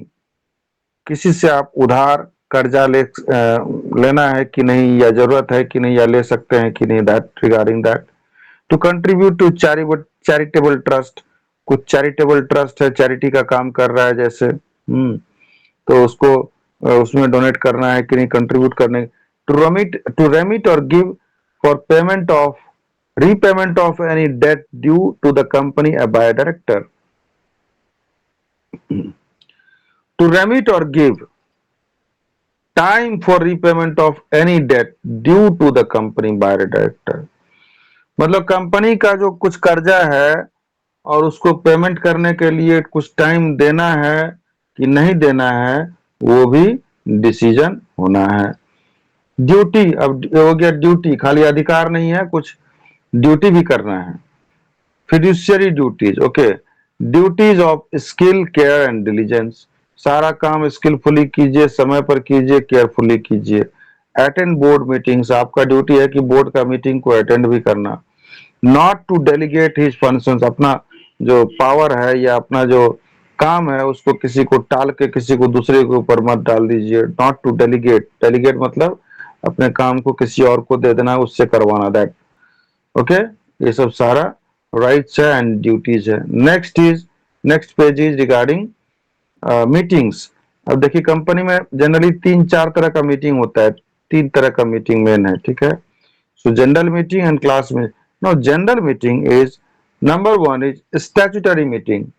A: किसी से आप उधार कर्जा लेना है कि नहीं, या जरूरत है कि नहीं, या ले सकते हैं कि नहीं, that regarding that. To contribute to charitable trust, कुछ चैरिटेबल ट्रस्ट है, चैरिटी का काम कर रहा है जैसे, तो उसको उसमें डोनेट करना है कि नहीं, कंट्रीब्यूट करने। टू रेमिट और give for payment of repayment of any debt due to the company by a director. To remit or give time for repayment of any debt due to the company by the director। मतलब company का जो कुछ कर्जा है और उसको payment करने के लिए कुछ टाइम देना है कि नहीं देना है, वो भी डिसीजन होना है। ड्यूटी, अब हो गया ड्यूटी, खाली अधिकार नहीं है, कुछ ड्यूटी भी करना है। Fiduciary duties, okay, duties of skill, care and diligence, सारा काम स्किलफुली कीजिए, समय पर कीजिए, केयरफुली कीजिए। अटेंड बोर्ड मीटिंग्स, आपका ड्यूटी है कि बोर्ड का मीटिंग को अटेंड भी करना। Not to delegate his functions, अपना जो पावर है या अपना जो काम है उसको किसी को टाल के किसी को दूसरे के ऊपर मत डाल दीजिए। नॉट टू डेलीगेट, डेलीगेट मतलब अपने काम को किसी और को दे देना, उससे करवाना, दैट ओके। ये सब सारा राइट्स है एंड ड्यूटीज है। Next page is regarding meetings. अब देखिए कंपनी में जनरली 3-4 तरह का मीटिंग होता है, 3 तरह का मीटिंग मेन है, ठीक है। So general meeting and class meeting. Now general meeting is number one is statutory meeting.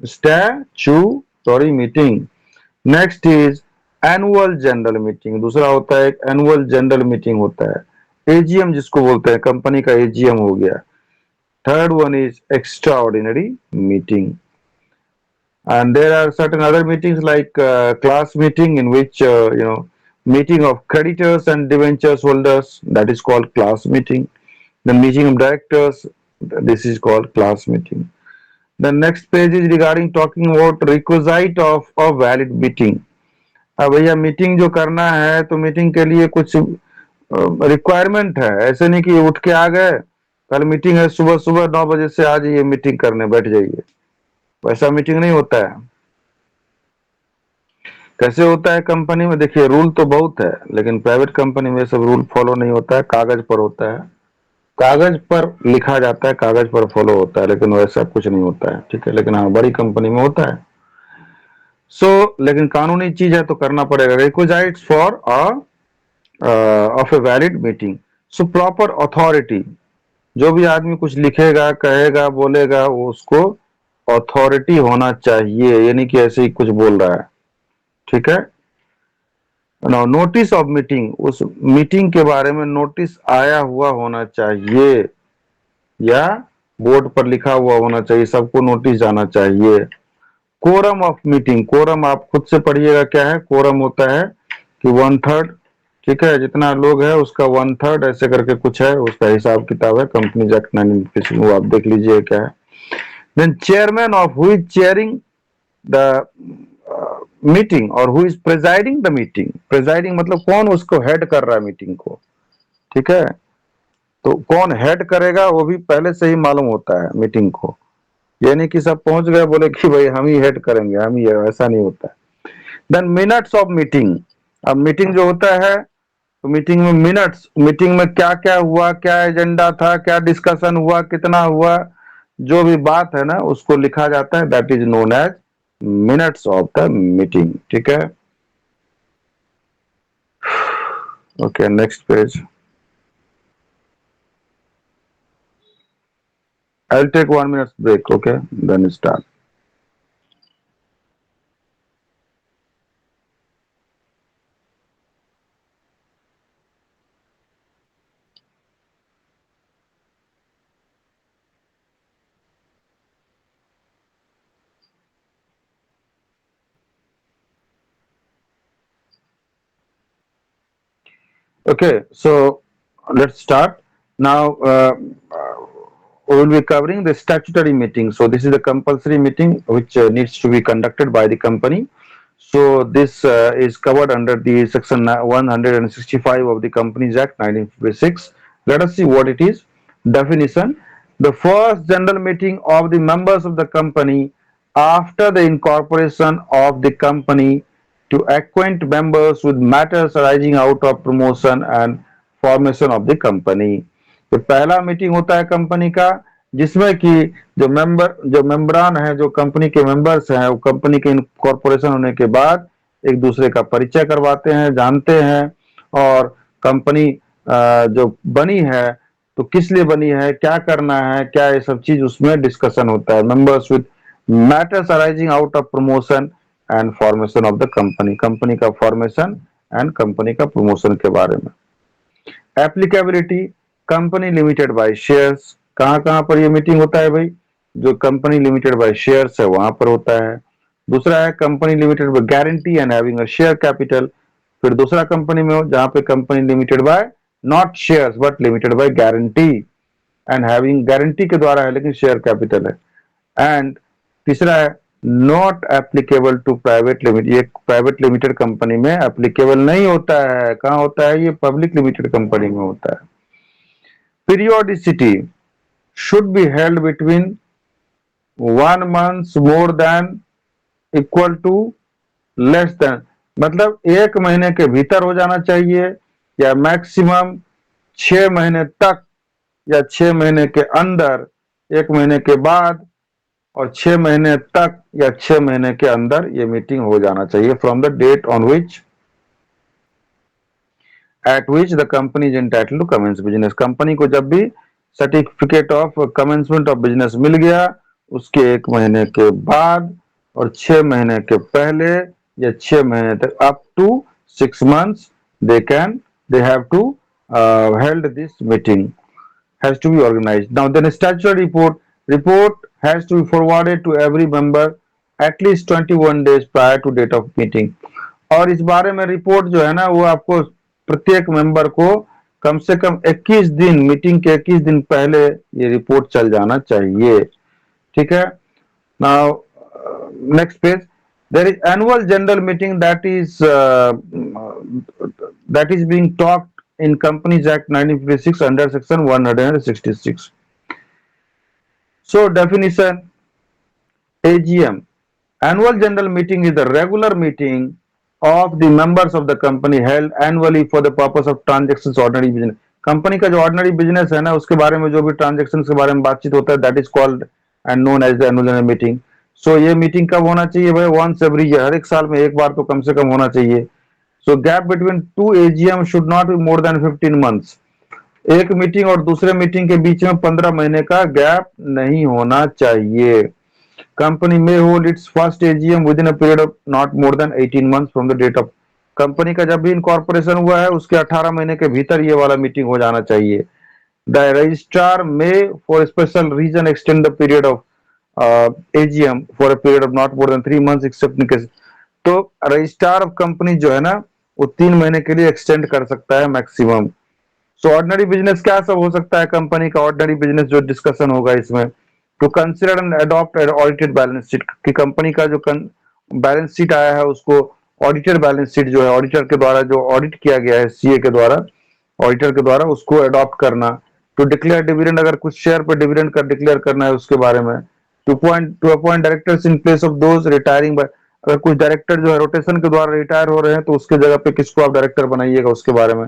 A: Statutory meeting. Next is annual general meeting. दूसरा होता है annual general meeting होता है। AGM जिसको बोलते हैं, कंपनी का AGM हो गया। Third one is extraordinary meeting. And there are certain other meetings like class meeting in which meeting of creditors and debentures holders, that is called class meeting. The meeting of directors, this is called class meeting. The next page is regarding talking about requisite of a valid meeting. अब भैया meeting जो करना है तो meeting के लिए कुछ requirement है, ऐसे नहीं कि उठ के आ गए कल मीटिंग है सुबह सुबह 9 बजे से आज ये मीटिंग करने बैठ जाइए, वैसा मीटिंग नहीं होता है। कैसे होता है कंपनी में, देखिए रूल तो बहुत है लेकिन प्राइवेट कंपनी में सब रूल फॉलो नहीं होता है, कागज पर होता है, कागज पर लिखा जाता है, कागज पर फॉलो होता है, लेकिन वैसा कुछ नहीं होता है, ठीक है। लेकिन हाँ बड़ी कंपनी में होता है। लेकिन कानूनी चीज है तो करना पड़ेगा। Requisites for of a valid meeting. So proper authority, जो भी आदमी कुछ लिखेगा कहेगा बोलेगा वो उसको अथॉरिटी होना चाहिए, यानी कि ऐसे ही कुछ बोल रहा है, ठीक है। नोटिस ऑफ मीटिंग, उस मीटिंग के बारे में नोटिस आया हुआ होना चाहिए या बोर्ड पर लिखा हुआ होना चाहिए, सबको नोटिस जाना चाहिए। कोरम ऑफ मीटिंग, कोरम आप खुद से पढ़िएगा क्या है। कोरम होता है कि 1/3, ठीक है, जितना लोग है उसका 1/3 ऐसे करके कुछ है, उसका हिसाब किताब है। कंपनी एक्ट 1956 वो आप देख लीजिए क्या है। Then chairman of who is chairing the meeting और who is presiding the meeting. Presiding मतलब कौन उसको हेड कर रहा है मीटिंग को, ठीक है। तो कौन हेड करेगा वो भी पहले से ही मालूम होता है मीटिंग को, यानी कि सब पहुंच गए बोले कि भाई हम ही हेड करेंगे, हम ही, ऐसा नहीं होता है। Then minutes of meeting. अब मीटिंग जो होता है तो मीटिंग में मिनट्स, मीटिंग में क्या क्या हुआ, क्या एजेंडा था, क्या डिस्कशन हुआ, कितना हुआ, जो भी बात है ना उसको लिखा जाता है, that is known as minutes of the meeting, ठीक है। Okay, next page. I'll take 1 minute break, okay? Then start. Okay, so let's start. Now we will be covering the statutory meeting. So this is a compulsory meeting which needs to be conducted by the company. So this is covered under the section 165 of the Companies Act 1956. Let us see what it is. Definition: the first general meeting of the members of the company after the incorporation of the company to acquaint members with matters arising out of promotion and formation of the company। तो पहला meeting होता है company का जिसमें कि जो मेंबरान है, जो कंपनी के मेंबर्स हैं, वो कंपनी के इनकॉर्पोरेशन होने के बाद एक दूसरे का परिचय करवाते हैं, जानते हैं, और कंपनी जो बनी है तो किस लिए बनी है, क्या करना है, क्या ये सब चीज उसमें डिस्कशन होता है। Members with matters arising out of promotion and formation of the company, company का फॉर्मेशन एंड कंपनी का प्रमोशन के बारे में। Applicability, company limited by shares, कहाँ कहाँ पर ये मीटिंग होता है भाई, जो कंपनी लिमिटेड बाय शेयर्स है वहां पर होता है। दूसरा है company limited by guarantee and having a share capital, फिर दूसरा कंपनी में हो जहां पे company limited by not shares but limited by guarantee and having, guarantee के द्वारा है लेकिन शेयर कैपिटल है। एंड तीसरा है not applicable to private limited, ये प्राइवेट लिमिटेड कंपनी में एप्लीकेबल नहीं होता है, कहाँ होता है, ये पब्लिक लिमिटेड कंपनी में होता है। Periodicity should be held between 1 month more than equal to less than, मतलब 1 महीने के भीतर हो जाना चाहिए या मैक्सिमम 6 महीने तक या 6 महीने के अंदर, 1 महीने के बाद और 6 महीने तक या 6 महीने के अंदर ये मीटिंग हो जाना चाहिए from the date on which at which the company is entitled to commence business. Company को जब भी certificate of commencement of business मिल गया उसके 1 महीने के बाद और 6 महीने के पहले या 6 महीने तक up to 6 months they have to held this meeting, has to be organized. Now then statutory report has to be forwarded to every member at least 21 days prior to date of meeting. और इस बारे में report जो है ना वो आपको प्रत्येक मेंबर को कम से कम 21 दिन, मीटिंग के 21 दिन पहले ये रिपोर्ट चल जाना चाहिए, ठीक है। Now next page, there is annual general meeting that is being talked in Companies Act 1956 under section 166. So definition, AGM, annual general meeting is the regular meeting of the members of the company held annually for the purpose of transactions ordinary business. Company का जो ordinary business है ना उसके बारे में जो भी transaction के बारे में बातचीत होता है that is called and known as the annual general meeting. So ये मीटिंग कब होना चाहिए भाई, वंस एवरी ईयर, हर एक साल में एक बार तो कम से कम होना चाहिए। So gap between two AGM should not be more than 15 months, एक मीटिंग और दूसरे मीटिंग के बीच में 15 महीने का गैप नहीं होना चाहिए। कंपनी में hold its first AGM within a period of not more than 18 months from the date of, company का जब भी इनकॉर्पोरेशन हुआ है उसके 18 महीने के भीतर ये वाला मीटिंग हो जाना चाहिए। The registrar may for special reason extend the period of AGM for a period of not more than 3 months except in case, तो रजिस्ट्रार ऑफ कंपनी जो है ना वो 3 महीने के लिए एक्सटेंड कर सकता है मैक्सिमम। सो ऑर्डिनरी बिजनेस क्या सब हो सकता है कंपनी का, ऑर्डिनरी बिजनेस जो डिस्कशन होगा इसमें, to consider and adopt audited balance sheet, की कंपनी का जो बैलेंस शीट आया है उसको ऑडिटेड बैलेंस शीट जो है ऑडिटर के द्वारा जो ऑडिट किया गया है सीए के द्वारा, ऑडिटर के द्वारा उसको अडॉप्ट करना। टू डिक्लेयर डिविडेंड, अगर कुछ शेयर पर डिविडेंड का डिक्लेयर करना है उसके बारे में। To appoint directors in place of those retiring, अगर कुछ डायरेक्टर जो है रोटेशन के द्वारा रिटायर हो रहे हैं तो उसके जगह पे किसको आप डायरेक्टर बनाइएगा उसके बारे में।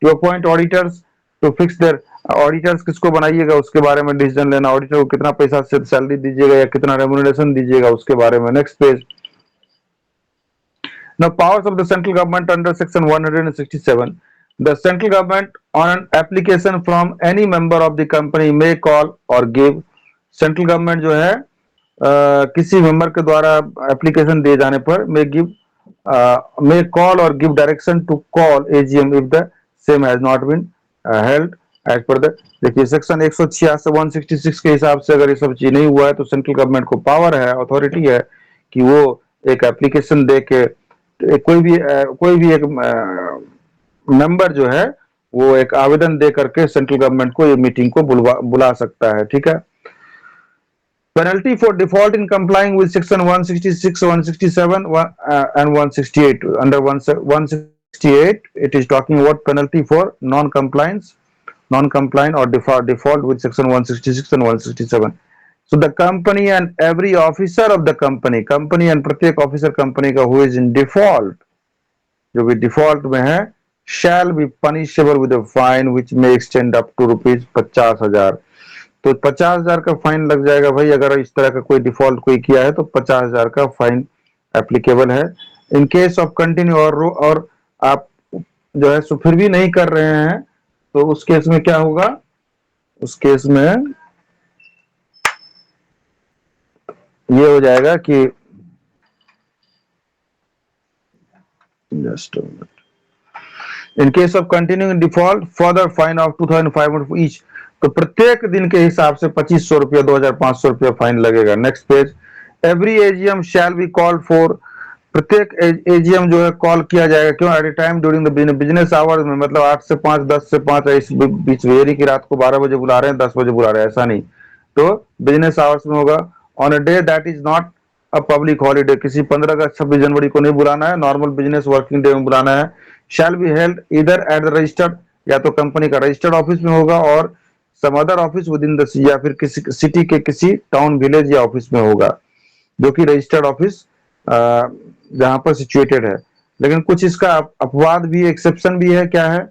A: To appoint auditors to fix their, auditors किसको बनाइएगा उसके बारे में डिसीजन लेना, ऑडिटर को कितना पैसा से सैलरी दीजिएगा या कितना रेम्युनरेशन दीजिएगा उसके बारे में। Next page, now powers of the central government under section 167, the central government on an application from any member of the company may call or give, central government जो है किसी मेंबर के द्वारा एप्लीकेशन दिए जाने पर may call or give direction to call AGM if the same has not been held as per the, देखिए section 166 166 के हिसाब से अगर ये सब चीज नहीं हुआ है तो सेंट्रल गवर्नमेंट को पावर है, अथॉरिटी है कि वो एक एप्लीकेशन दे के कोई भी एक मेंबर जो है वो एक आवेदन दे करके सेंट्रल गवर्नमेंट को ये मीटिंग को बुला सकता है, ठीक है। Penalty for default in complying with section 166, 167 and 168. Under 168, it is talking about penalty for non-compliant or default with section 166 and 167. So the company and every officer of the company and प्रत्येक officer company का who is in default, जो भी default में है, shall be punishable with a fine which may extend up to rupees 50,000। तो 50,000 का fine लग जाएगा भाई, अगर इस तरह का कोई डिफॉल्ट कोई किया है तो 50,000 का फाइन एप्लीकेबल है। इन केस ऑफ कंटिन्यू, और आप जो है सो फिर भी नहीं कर रहे हैं तो उस केस में क्या होगा, उस केस में ये हो जाएगा कि just in case of continuing default further fine of 2500 each. तो प्रत्येक दिन के हिसाब से 2500 रुपया 2500 रुपया फाइन लगेगा। Next page, every AGM shall be called for, प्रत्येक एजीएम जो है कॉल किया जाएगा, क्यों, at a time during the business hours में, मतलब 8 से 5, 10 से 5, इस बीच में, की रात को 12 बजे बुला रहे हैं, 10 बजे बुला रहे हैं, ऐसा नहीं। तो बिजनेस आवर्स में होगा। On a day that is not a public holiday, किसी 15 अगस्त 26 जनवरी को नहीं बुलाना है, नॉर्मल बिजनेस वर्किंग डे में बुलाना है। Shall be held either at the registered, या तो कंपनी का रजिस्टर्ड ऑफिस में होगा, और some other office within the, या फिर किसी सिटी के किसी टाउन विलेज या ऑफिस में होगा, जो कि रजिस्टर्ड ऑफिस जहां पर सिचुएटेड है। लेकिन कुछ इसका अपवाद भी, एक्सेप्शन भी है। क्या है?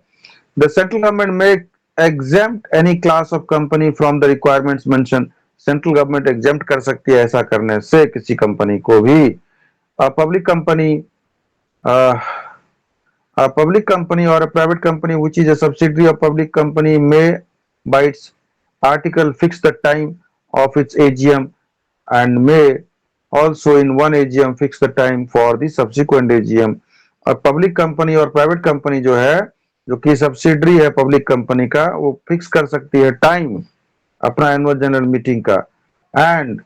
A: द सेंट्रल गवर्नमेंट में exempt any class of company from the requirements mentioned, central government exempt कर सकती है ऐसा करने से किसी कंपनी को भी। Public company, a public company or a private company which is a subsidiary of public company may by its article fix the time of its AGM and may also in one AGM fix the time for the subsequent AGM। और public company और private company जो है, जो कि subsidiary है public company का, वो fix कर सकती है टाइम अपना एनुअल जनरल मीटिंग का, एंड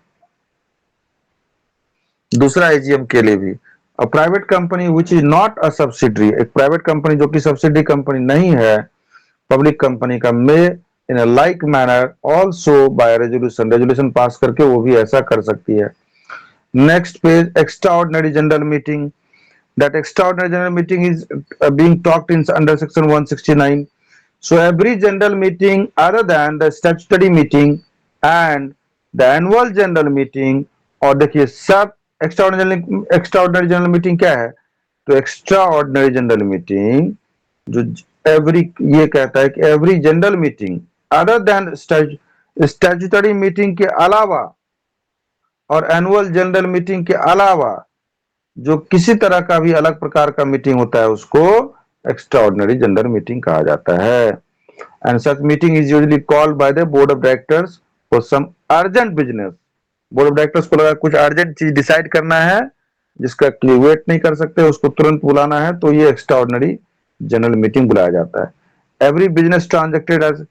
A: दूसरा एजीएम के लिए भी। A private company which is not a subsidiary, एक प्राइवेट कंपनी जो कि सब्सिडरी कंपनी नहीं है पब्लिक कंपनी का, may in a like manner also by resolution, resolution pass करके वो भी ऐसा कर सकती है। Next page, extraordinary general meeting, that extraordinary general meeting is being talked in under section 169। so every general meeting other than the statutory meeting and the annual general meeting, और देखिए सब एक्स्ट्राऑर्डिनरी जनरल मीटिंग क्या है, तो extraordinary general meeting जो every, ये कहता है कि every general meeting other than statutory meeting के अलावा और एनुअल जनरल मीटिंग के अलावा जो किसी तरह का भी अलग प्रकार का मीटिंग होता है उसको एक्स्ट्राऑर्डिनरी जनरल मीटिंग कहा जाता है। And such meeting is usually called by the board of directors for some urgent business. Board of directors को लगा कुछ अर्जेंट चीज डिसाइड करना है जिसका वेट नहीं कर सकते, उसको तुरंत बुलाना है, तो ये एक्स्ट्राऑर्डिनरी जनरल मीटिंग बुलाया जाता है। एवरी बिजनेस ट्रांजेक्टेड एज,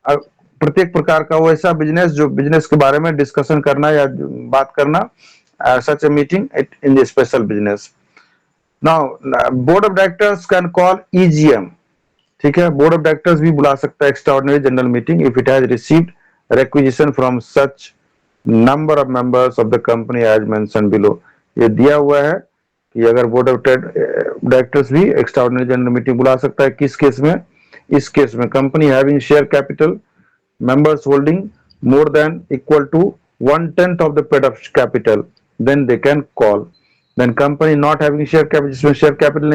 A: प्रत्येक प्रकार का वो ऐसा बिजनेस जो बिजनेस के बारे में डिस्कशन करना या बात करना, such a meeting in the special business। now board of directors can call EGM, ठीक है, बोर्ड ऑफ डायरेक्टर्स भी बुला सकता है extraordinary general meeting if it has received requisition from such number of members of the company as mention below. ये दिया हुआ है कि अगर बोर्ड ऑफ डायरेक्टर्स भी एक्स्ट्राऑर्डिनरी जनरल मीटिंग बुला सकता है, किस केस में, इस केस में company having share capital, members holding more than equal to 1/10 of the paid up capital, then they can call। then company not having share capital, जिसमें share capital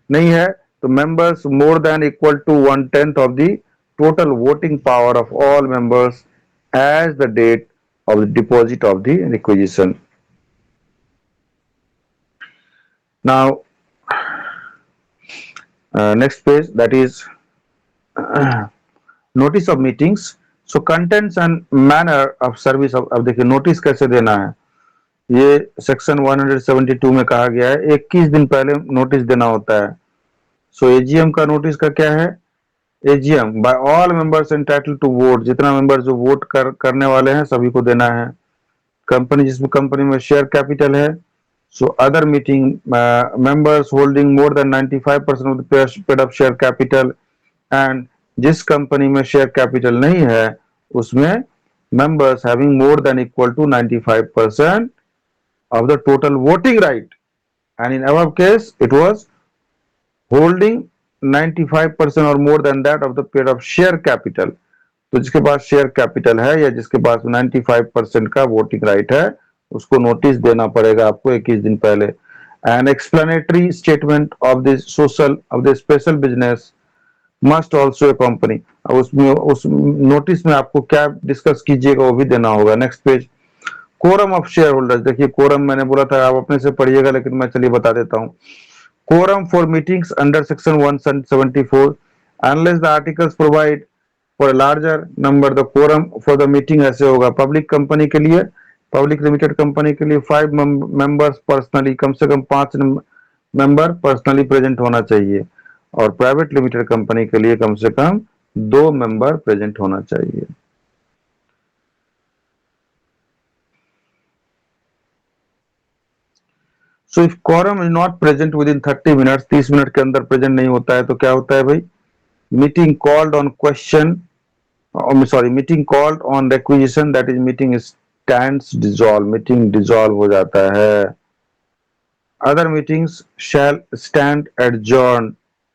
A: नहीं है, तो members more than equal to 1/10 of the total voting power of all members as the date of the deposit of the requisition। now next page, that is notice of meetings. So contents and manner of service of, अब देखिए notice कैसे देना है, ये section 172 में कहा गया है 21 दिन पहले नोटिस देना होता है। सो एजीएम का नोटिस का क्या है, AGM by all members entitled to vote, जितना मेंबर जो वोट करने वाले हैं सभी को देना है। कंपनी, जिसमें कंपनी में शेयर कैपिटल है, so other meeting members holding more than 95% of the paid up share capital, and जिस कंपनी में शेयर कैपिटल नहीं है उसमें members having more than equal to 95% of the total voting right, and in above case it was holding 95% और more than that of the paid of share capital. तो जिसके पास share capital है या जिसके पास 95% का वोटिंग राइट है उसको notice देना पड़ेगा आपको 21 दिन पहले। And explanatory statement of the social of the special business must also a company, उसमें उस नोटिस में आपको क्या डिस्कस कीजिएगा वो भी देना होगा। Next page, quorum of shareholders. देखिए कोरम मैंने बोला था आप अपने से पढ़िएगा, लेकिन मैं चलिए बता देता हूँ। Quorum for meetings under section 174 unless the articles provide for larger number, the quorum for the meeting ऐसे होगा, पब्लिक कंपनी के लिए, पब्लिक लिमिटेड कंपनी के लिए 5 मेंबर्स पर्सनली, कम से कम 5 मेंबर पर्सनली प्रेजेंट होना चाहिए। और प्राइवेट लिमिटेड कंपनी के लिए कम से कम 2 मेंबर प्रेजेंट होना चाहिए। So if quorum is not present with in 30 minutes, 30 minute के अंदर प्रेजेंट नहीं होता है तो क्या होता है भाई? Meeting called on question, sorry, meeting called on requisition, that is meeting stands dissolve, meeting dissolve हो जाता है। Other meetings shall stand adjourn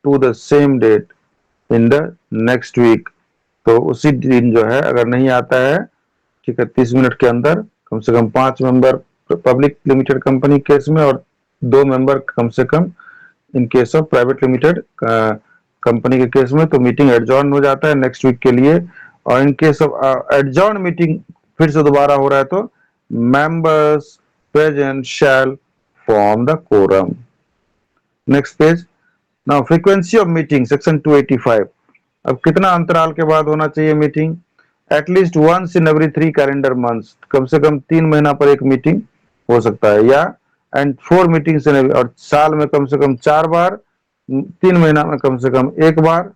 A: to the same date in the next week. तो उसी दिन जो है अगर नहीं आता है, ठीक है, 30 मिनट के अंदर कम से कम 5 member public limited company case में और 2 मेंबर कम से कम in case of private limited company के केस में, तो मीटिंग एडजॉर्न हो जाता है नेक्स्ट वीक के लिए। और in case of adjourn meeting फिर से दोबारा हो रहा है तो members present shall form the quorum. Next page. Now frequency of meeting section 285। अब कितना अंतराल के बाद होना चाहिए मीटिंग? At least once in every 3 calendar months, कम से कम 3 महीना पर एक मीटिंग हो सकता है, या एंड 4 मीटिंग्स इन, और साल में कम से कम 4 बार, 3 महीना में कम से कम 1 बार,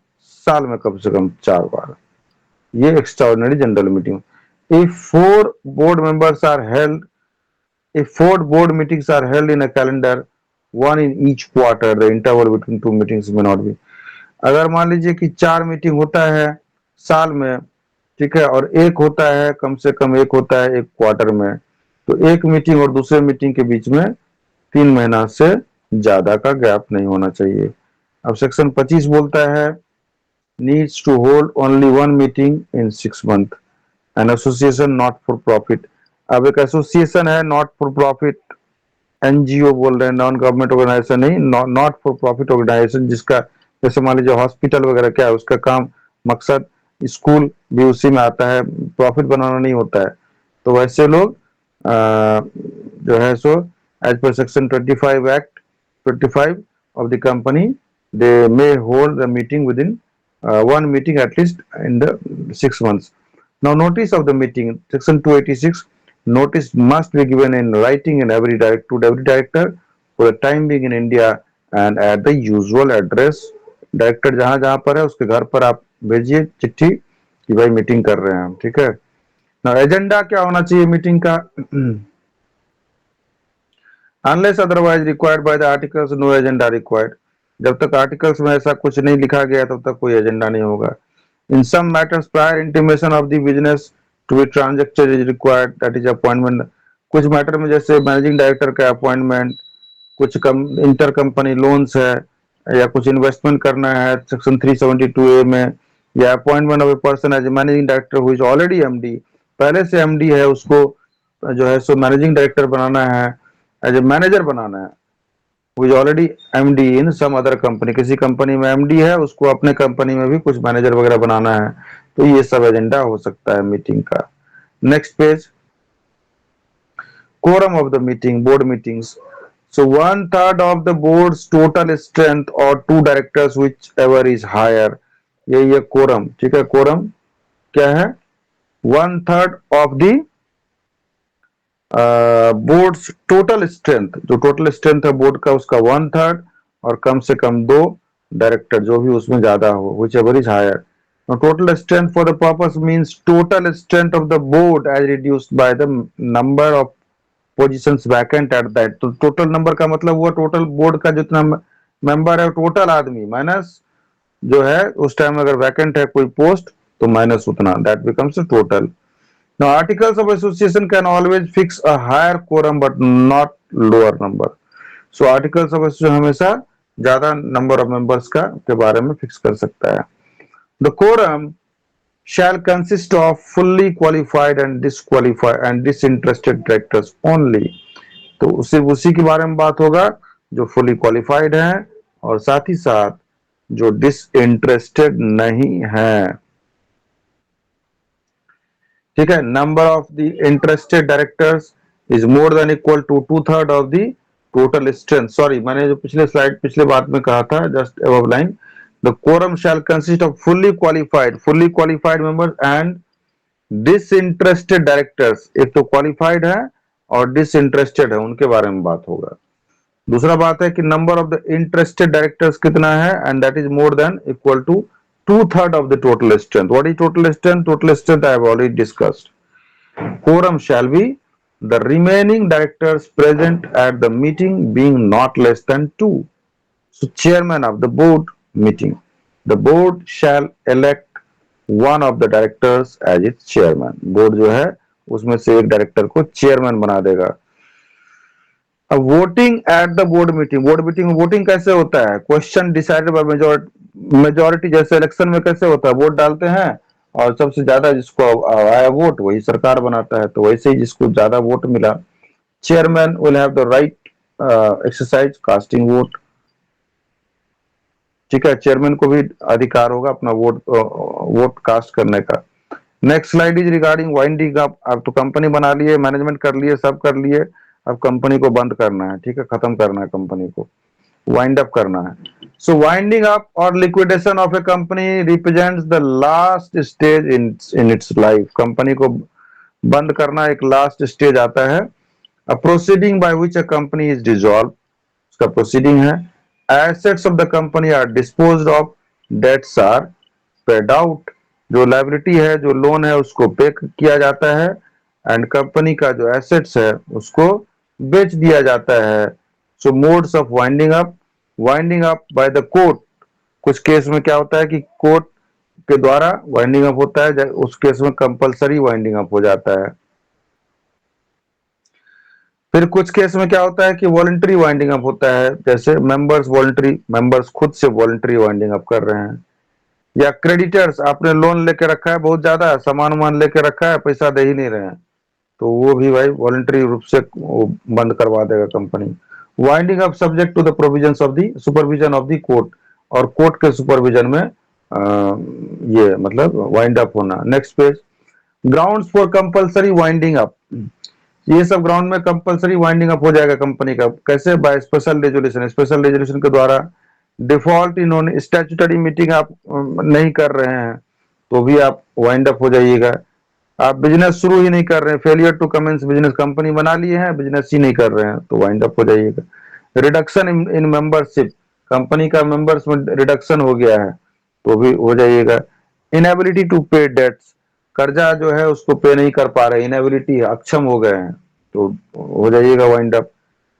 A: साल में कम से कम 4 बार। ये extraordinary general meeting. If 4 board members are held, if 4 board meetings are held in a calendar, one in each quarter, the interval between 2 meetings may not be। अगर मान लीजिए कि 4 मीटिंग होता है साल में, ठीक है, और एक होता है कम से कम, एक होता है एक क्वार्टर में, तो एक मीटिंग और दूसरे मीटिंग के बीच में 3 महीना से ज्यादा का गैप नहीं होना चाहिए। अब सेक्शन 25 बोलता है needs to hold only 1 meeting in 6 month, an association not for profit. अब एक एसोसिएशन है नॉट फॉर प्रॉफिट, एनजीओ बोल रहे हैं, नॉन गवर्नमेंट ऑर्गेनाइजेशन नहीं, नॉट फॉर प्रॉफिट ऑर्गेनाइजेशन, जिसका जैसे मान लीजिए हॉस्पिटल वगैरह क्या है, उसका काम मकसद, स्कूल भी उसी में आता है, प्रॉफिट बनाना नहीं होता है। तो वैसे लोग जो है सो as per section 25 act 25 of the company, they may hold the meeting within 1 meeting at least in the 6 months। Now notice of the meeting, section 286, notice must be given in writing in to every director for the time being in India and at the usual address। Director जहां जहां पर है उसके घर पर आप भेजिए चिट्ठी कि भाई मीटिंग कर रहे हैं हम, ठीक है ना। एजेंडा क्या होना चाहिए मीटिंग का? Unless otherwise required by the articles, no agenda required. जब तक आर्टिकल्स में ऐसा कुछ नहीं लिखा गया तब तक कोई एजेंडा नहीं होगा। In some matters, prior intimation of the business to be transacted is required, that is appointment। कुछ मैटर में जैसे मैनेजिंग डायरेक्टर का अपॉइंटमेंट, कुछ इंटर कंपनी लोन्स है, या कुछ इन्वेस्टमेंट करना है सेक्शन 372A में, या appointment of a person as managing director who is already MD, पहले से एमडी है उसको जो है सो मैनेजिंग डायरेक्टर बनाना है, एज ए मैनेजर बनाना है, who is already MD in some other company, किसी कंपनी में MD है उसको अपने कंपनी में भी कुछ मैनेजर वगैरह बनाना है, तो ये सब एजेंडा हो सकता है मीटिंग का। Next page. quorum of the meeting, board meetings। So 1/3 of the board's total strength or 2 directors whichever is higher, ये quorum, ठीक है। quorum क्या है? 1/3 of the boards total strength, जो टोटल स्ट्रेंथ है बोर्ड का उसका 1/3, और कम से कम 2 डायरेक्टर जो भी उसमें ज्यादा हो, whichever is higher। Now total strength for the purpose means total strength of the board as reduced by the number of positions vacant at that। तो टोटल नंबर का मतलब हुआ टोटल बोर्ड का जितना मेंबर है, टोटल आदमी minus जो है उस टाइम अगर वैकेंट है कोई पोस्ट तो माइनस उतना, that becomes a total. Now, articles of association can always fix a higher quorum but not lower number। So, articles of association हमेशा ज्यादा number of members का के बारे में फिक्स कर सकता है। The quorum shall consist of fully qualified and disqualified and disinterested directors only। तो उसी के बारे में बात होगा जो fully qualified हैं और साथ ही साथ जो disinterested नहीं है, ठीक है। Number of the interested directors is more than equal to 2/3 of the total strength. Sorry, मैंने जो पिछले स्लाइड पिछले बात में कहा था just above line, the quorum shall consist of fully qualified members and disinterested directors। एक तो क्वालिफाइड है और डिसइंटरेस्टेड है, उनके बारे में बात होगा। दूसरा बात है कि number of the interested directors कितना है, and that is more than equal to 2/3 of the total strength. What is total strength? Total strength I have already discussed. Quorum shall be the remaining directors present at the meeting being not less than 2. So chairman of the board meeting. The board shall elect one of the directors as its chairman. Board जो है उसमें से एक director को chairman बना देगा. अब voting at the board meeting में वोटिंग कैसे होता है? क्वेश्चन डिसाइडेड बाय मेजोरिटी, जैसे इलेक्शन में कैसे होता है, वोट डालते हैं और सबसे ज्यादा जिसको आया वोट वही सरकार बनाता है. तो वैसे ही जिसको ज्यादा वोट मिला, chairman will have the right exercise casting vote. ठीक है, चेयरमैन को भी अधिकार होगा अपना वोट कास्ट करने का. Next slide is regarding winding up. अब तो कंपनी बना लिए, मैनेजमेंट कर लिए, सब कर लिए, अब कंपनी को बंद करना है. ठीक है, खत्म करना है कंपनी को, वाइंड अप करना है. सो वाइंडिंग अप और liquidation of a company represents the last stage in its life. Company को बंद करना एक लास्ट स्टेज आता है. A proceeding by which a company is dissolve, उसका प्रोसीडिंग है. Assets of the company are disposed off, debts are paid out, जो liability है, जो लोन है, उसको पे किया जाता है. एंड कंपनी का जो एसेट्स है उसको बेच दिया जाता है. So modes of winding up by the court. कुछ केस में क्या होता है कि कोर्ट के द्वारा वाइंडिंग अप होता है, उस केस में कंपलसरी वाइंडिंग अप हो जाता है. फिर कुछ केस में क्या होता है कि वॉलंटरी वाइंडिंग अप होता है, जैसे मेंबर्स खुद से वॉलंटरी वाइंडिंग अप कर रहे हैं. या क्रेडिटर्स, आपने लोन लेके रखा है, बहुत ज्यादा सामान वामान लेके रखा है, पैसा दे ही नहीं रहे हैं, तो वो भी भाई वॉलंटरी रूप से बंद करवा देगा company. Winding up subject to the provisions of the supervision of the court, और कोर्ट के सुपरविजन में ये मतलब वाइंड अप होना. Next page, grounds for compulsory winding up. ये सब ग्राउंड में कंपलसरी वाइंडिंग अप हो जाएगा कंपनी का. कैसे? By special resolution. Special resolution के द्वारा. डिफॉल्ट इन्होंने स्टैट्यूटरी मीटिंग आप नहीं कर रहे हैं तो भी आप वाइंड अप हो जाइएगा. आप बिजनेस शुरू ही नहीं कर रहे हैं, failure to commence business, company बना लिए हैं, बिजनेस ही नहीं कर रहे हैं, तो वाइंड अप हो जाइएगा. रिडक्शन इन मेंबरशिप, कंपनी का मेंबर्स में रिडक्शन हो गया है तो भी हो जाइएगा. इनएबिलिटी टू पे डेट्स, कर्जा जो है उसको पे नहीं कर पा रहे, इनएबिलिटी, अक्षम हो गए हैं, तो हो जाइएगा wind up.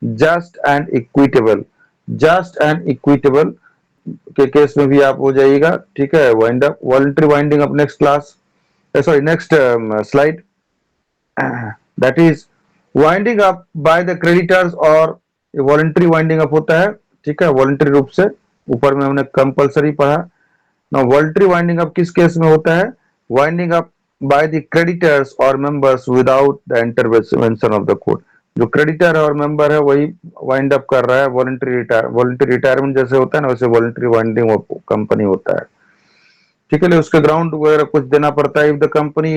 A: Just and equitable के केस में भी आप हो जाइएगा. ठीक है, wind up. Voluntary winding up next class, sorry, next slide. That is winding up by the creditors और वॉलंटरी वाइंडिंग अप होता है. ठीक है, वॉलंटरी रूप से, ऊपर में हमने कंपलसरी पढ़ा. ना वॉलंटरी वाइंडिंग अप किस केस में होता है? Winding up by the creditors और members without the intervention of the court. जो क्रेडिटर है और मेंबर है वही वाइंड अप कर रहा है. वॉलंटरी रिटायरमेंट जैसे होता है ना, वैसे वॉलंटरी वाइंडिंग कंपनी होता है. ठीक है, उसके ग्राउंड वगैरह कुछ देना पड़ता है. If the company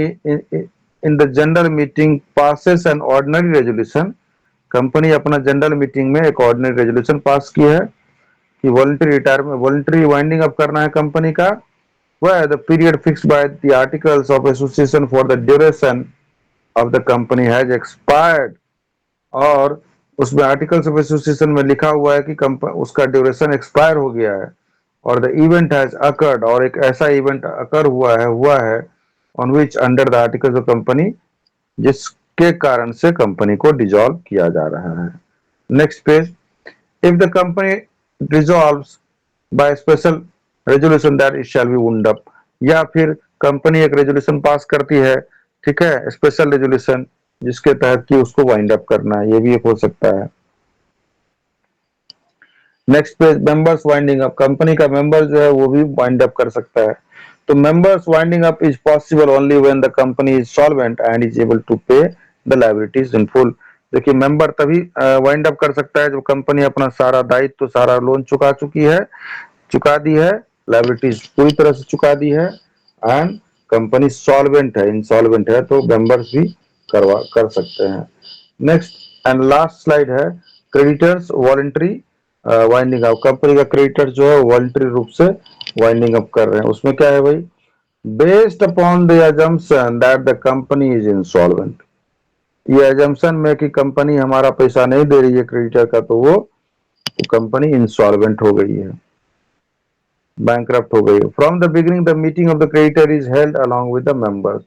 A: in the general meeting passes an ordinary resolution, company अपना जनरल मीटिंग में एक ऑर्डिनरी रेजोल्यूशन पास की है कि voluntary retirement, voluntary winding up करना है कंपनी का. वह the period fixed by the articles of association for the duration of the company has expired, और उसमें आर्टिकल्स ऑफ एसोसिएशन में लिखा हुआ है कि उसका ड्यूरेशन एक्सपायर हो गया है. और द इवेंट हैज अकर्ड, और एक ऐसा इवेंट अकर हुआ है on which under the articles of company, जिसके कारण से कंपनी को डिसॉल्व किया जा रहा है. Next page, if the company dissolves by special resolution that it shall be wound up, या फिर कंपनी एक रेजोल्यूशन पास करती है, ठीक है, स्पेशल रेजोल्यूशन, जिसके तहत कि उसको वाइंड अप करना है, ये भी एक हो सकता है. Next page, members winding up, company का मेंबर जो है वो भी वाइंड अप कर सकता है. तो members winding up is possible only when the company is solvent and is able to pay the liabilities in full. देखिए, मेंबर तभी वाइंड अप कर सकता है जब कंपनी अपना सारा दायित्व, तो सारा लोन चुका दी है, लायबिलिटीज पूरी तरह से चुका दी है, एंड कंपनी सॉल्वेंट है, इंसॉल्वेंट है, तो मेंबर्स भी कर सकते हैं. नेक्स्ट एंड लास्ट स्लाइड है creditors voluntary winding up. Company का क्रेडिटर जो है वॉलंटरी रूप से वाइंडिंग अप कर रहे हैं. उसमें क्या है भाई? Based upon the assumption that the company is insolvent. ये अजम्पशन में कि कंपनी हमारा पैसा नहीं दे रही है क्रेडिटर का, तो वो तो कंपनी इंसॉल्वेंट हो गई है, बैंकरप्ट हो गई है। From the beginning the meeting of the creditor is held along with the members.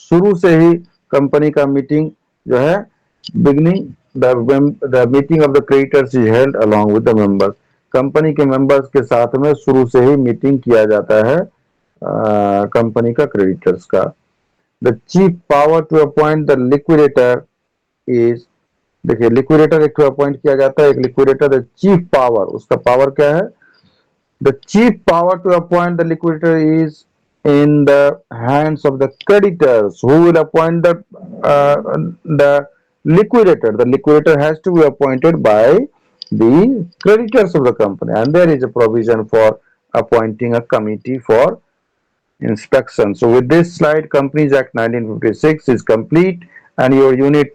A: शुरू से ही कंपनी का मीटिंग जो है, beginning the meeting of the creditors is held along with the members. Company के मेंबर्स के साथ में शुरू से ही मीटिंग किया जाता है कंपनी का क्रेडिटर्स का। The chief power to appoint the liquidator is, देखिए लिक्विडेटर एक अपॉइंट किया जाता है, एक लिक्विडेटर। द चीफ पावर, उसका पावर क्या है? The chief power to appoint the liquidator is in the hands of the creditors, who will appoint the liquidator. The liquidator has to be appointed by the creditors of the company, and there is a provision for appointing a committee for inspection. So, with this slide, Companies Act 1956 is complete, and your unit